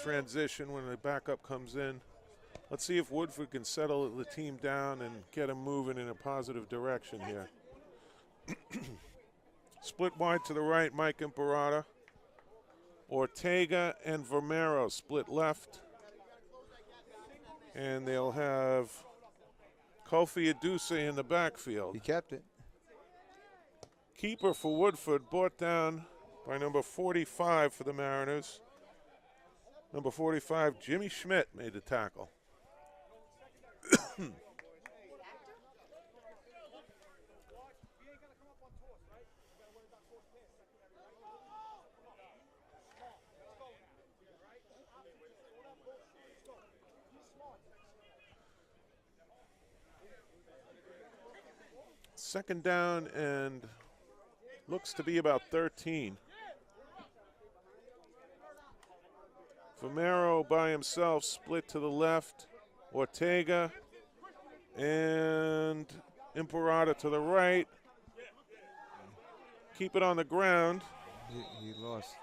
transition when the backup comes in. Let's see if Woodford can settle the team down and get them moving in a positive direction here. Split wide to the right, Mike Imparata. Ortega and Vermero split left. And they'll have Kofi Aduse in the backfield. He kept it. Keeper for Woodford, brought down by number 45 for the Mariners. Number 45, Jimmy Schmidt, made the tackle. Second down and looks to be about 13. Vomero by himself, split to the left. Ortega and Imperator to the right. Keep it on the ground. He lost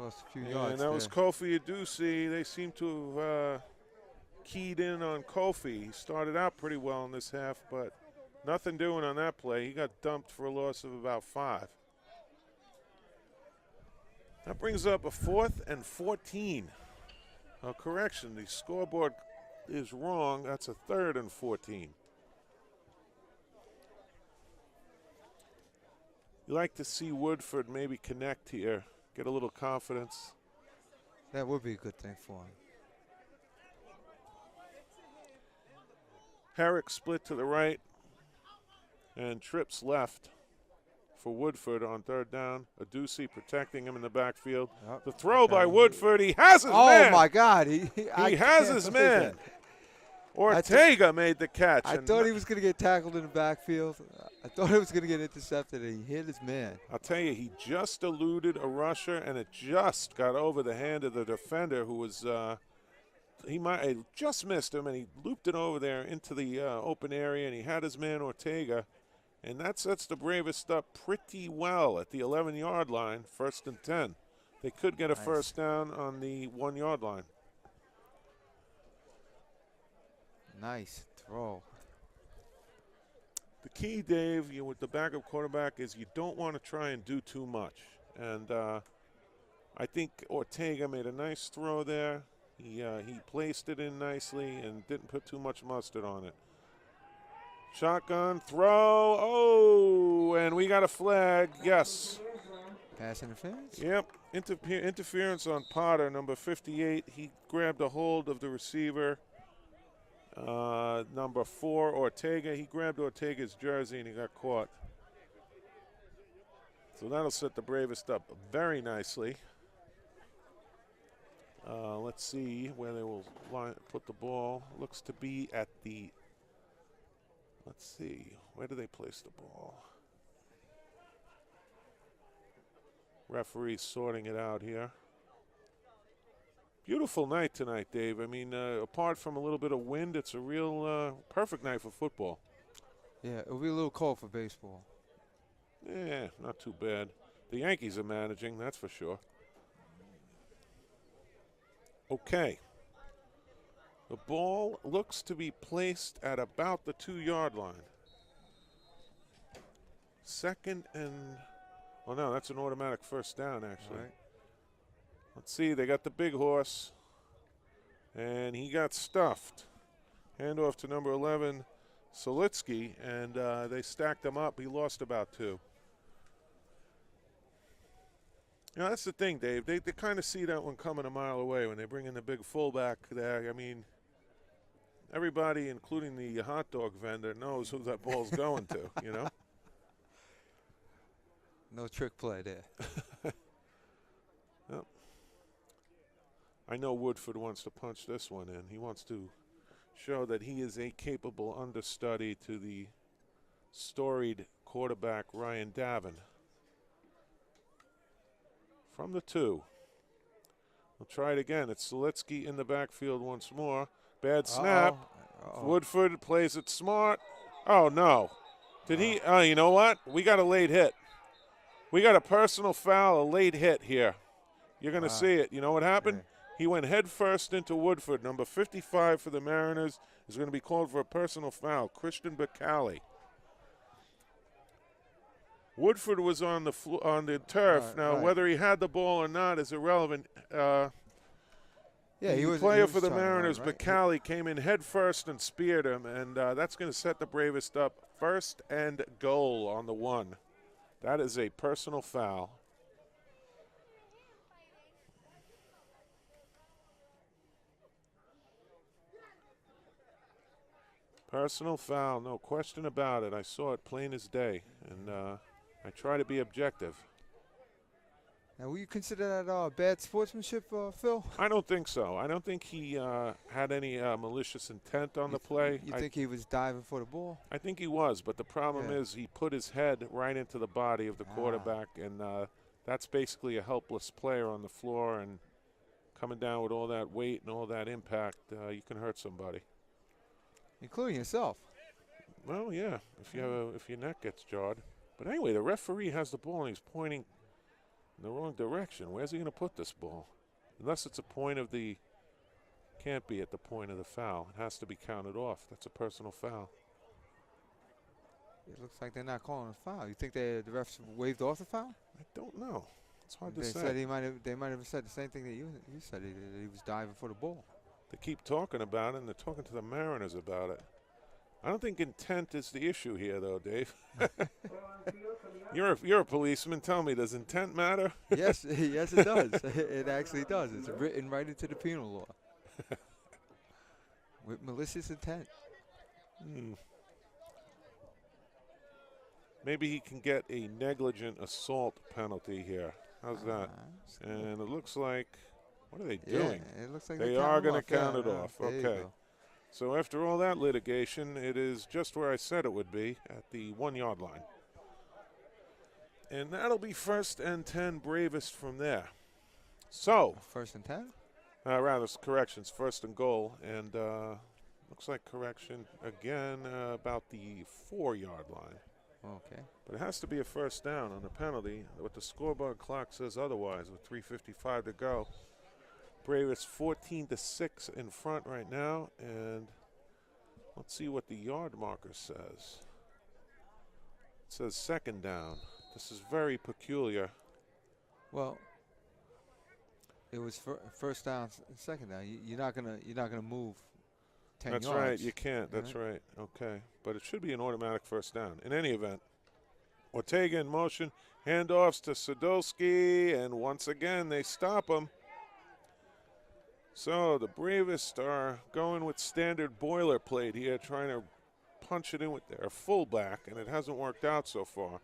a few And yards that was there. Kofi Adusi. They seem to have keyed in on Kofi. He started out pretty well in this half, but nothing doing on that play. He got dumped for a loss of about 5. That brings up a 4th and 14. Correction, the scoreboard is wrong. That's a 3rd and 14. You like to see Woodford maybe connect here, get a little confidence. That would be a good thing for him. Herrick split to the right and trips left for Woodford on 3rd down. Adusi protecting him in the backfield. Yep. The throw by Woodford. He has his man. Oh, my God. He has his man. Ortega made the catch. I thought he was going to get tackled in the backfield. I thought he was going to get intercepted, and he hit his man. I'll tell you, he just eluded a rusher, and it just got over the hand of the defender who was he just missed him, and he looped it over there into the open area, and he had his man Ortega. And that sets the Bravest up pretty well at the 11-yard line, 1st and 10. They could get a first down on the 1-yard line. Nice throw. The key, Dave, with the backup quarterback is you don't want to try and do too much. And I think Ortega made a nice throw there. He placed it in nicely and didn't put too much mustard on it. Shotgun throw. Oh, and we got a flag. Yes. Pass interference? Yep. Interference on Potter, number 58. He grabbed a hold of the receiver. Number 4, Ortega. He grabbed Ortega's jersey and he got caught. So that'll set the Bravest up very nicely. Let's see where they will put the ball. Looks to be at the, let's see, where do they place the ball? Referee's sorting it out here. Beautiful night tonight, Dave. I mean, apart from a little bit of wind, it's a real perfect night for football. Yeah, it'll be a little cold for baseball. Yeah, not too bad. The Yankees are managing, that's for sure. Okay. The ball looks to be placed at about the 2-yard line. 2nd and, oh no, that's an automatic first down, actually. Right. Let's see, they got the big horse, and he got stuffed. Handoff to number 11, Solitsky, and they stacked him up. He lost about 2. You know, that's the thing, Dave. They kind of see that one coming a mile away when they bring in the big fullback there. I mean, everybody, including the hot dog vendor, knows who that ball's going to, you know? No trick play there. Yep. I know Woodford wants to punch this one in. He wants to show that he is a capable understudy to the storied quarterback Ryan Davin. From the 2. We'll try it again. It's Solitsky in the backfield once more. Bad snap. Woodford plays it smart. Oh, no. Did he? Oh, you know what? We got a late hit. We got a personal foul, a late hit here. You're going to see it. You know what happened? Okay. He went head first into Woodford. Number 55 for the Mariners is going to be called for a personal foul. Christian Bacali. Woodford was on the turf. Now, whether he had the ball or not is irrelevant. Yeah, the player for the Mariners, Bacali, came in head first and speared him, and that's going to set the Bravest up 1st and goal on the 1. That is a personal foul. Personal foul, no question about it. I saw it plain as day, and I try to be objective. Now, will you consider that bad sportsmanship, Phil? I don't think so. I don't think he had any malicious intent on the play. You think he was diving for the ball? I think he was, but the problem is he put his head right into the body of the quarterback, and that's basically a helpless player on the floor, and coming down with all that weight and all that impact, you can hurt somebody. Including yourself. Well, yeah, if your neck gets jarred. But anyway, the referee has the ball, and he's pointing in the wrong direction. Where's he going to put this ball? Unless it's a point of the – can't be at the point of the foul. It has to be counted off. That's a personal foul. It looks like they're not calling a foul. You think the refs waved off the foul? I don't know. It's hard to say. Said they might have said the same thing that you said, that he was diving for the ball. They keep talking about it, and they're talking to the Mariners about it. I don't think intent is the issue here, though, Dave. You're a policeman. Tell me, does intent matter? Yes, yes, it does. It actually does. It's written right into the penal law. With malicious intent. Maybe he can get a negligent assault penalty here. How's that? And it looks like, what are they doing? Yeah, it looks like they are going to count it off. Okay. So after all that litigation, it is just where I said it would be, at the 1 yard line. And that'll be 1st and 10 Bravest from there. So. 1st and 10? Rather, corrections, 1st and goal. And looks like correction again about the 4 yard line. Okay. But it has to be a 1st down on the penalty. What the scoreboard clock says otherwise with 3:55 to go. Bravest 14-6 in front right now, and let's see what the yard marker says. It says 2nd down. This is very peculiar. Well, it was 1st down, 2nd down. You're not gonna move 10 That's yards. right. You can't. That's right. Okay, but it should be an automatic 1st down. In any event, Ortega in motion, handoffs to Sadowski, and once again they stop him. So the Bravest are going with standard boilerplate here, trying to punch it in with their fullback, and it hasn't worked out so far.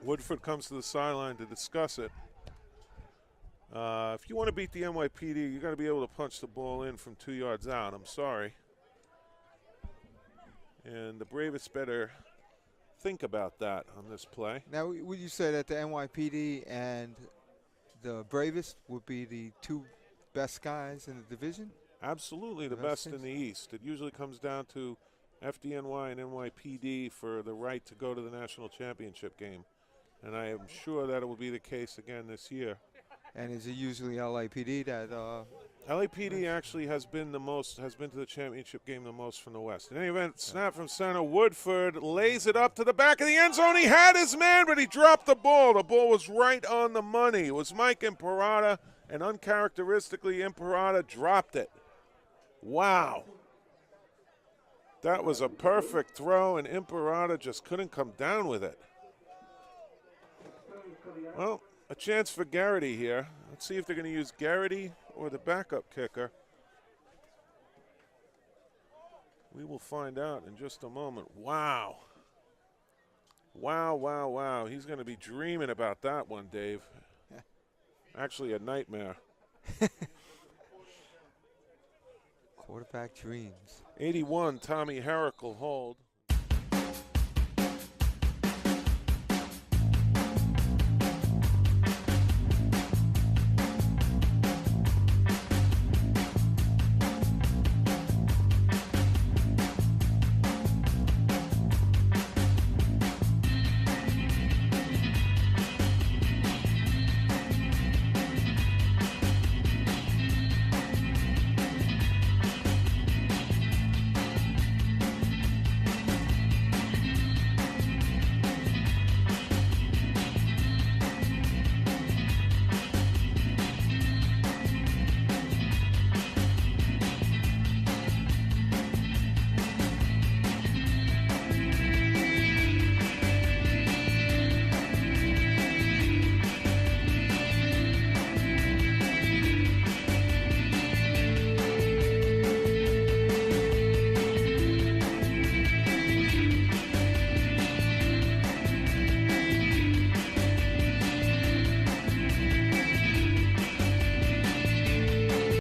Woodford comes to the sideline to discuss it. If you want to beat the NYPD, you got to be able to punch the ball in from 2 yards out. I'm sorry. And the Bravest better think about that on this play. Now, would you say that the NYPD and the Bravest would be the 2 best guys in the division? Absolutely, the best in the East. It usually comes down to FDNY and NYPD for the right to go to the national championship game. And I am sure that it will be the case again this year. And is it usually LAPD that LAPD actually has been to the championship game the most from the West. In any event, snap from center. Woodford lays it up to the back of the end zone. He had his man, but he dropped the ball. The ball was right on the money. It was Mike Imparata, and uncharacteristically, Imparata dropped it. Wow. That was a perfect throw, and Imparata just couldn't come down with it. Well, a chance for Garrity here. Let's see if they're going to use Garrity or the backup kicker. We will find out in just a moment. Wow. Wow, wow, wow. He's going to be dreaming about that one, Dave. Actually, a nightmare. Quarterback dreams. 81, Tommy Herrick will hold.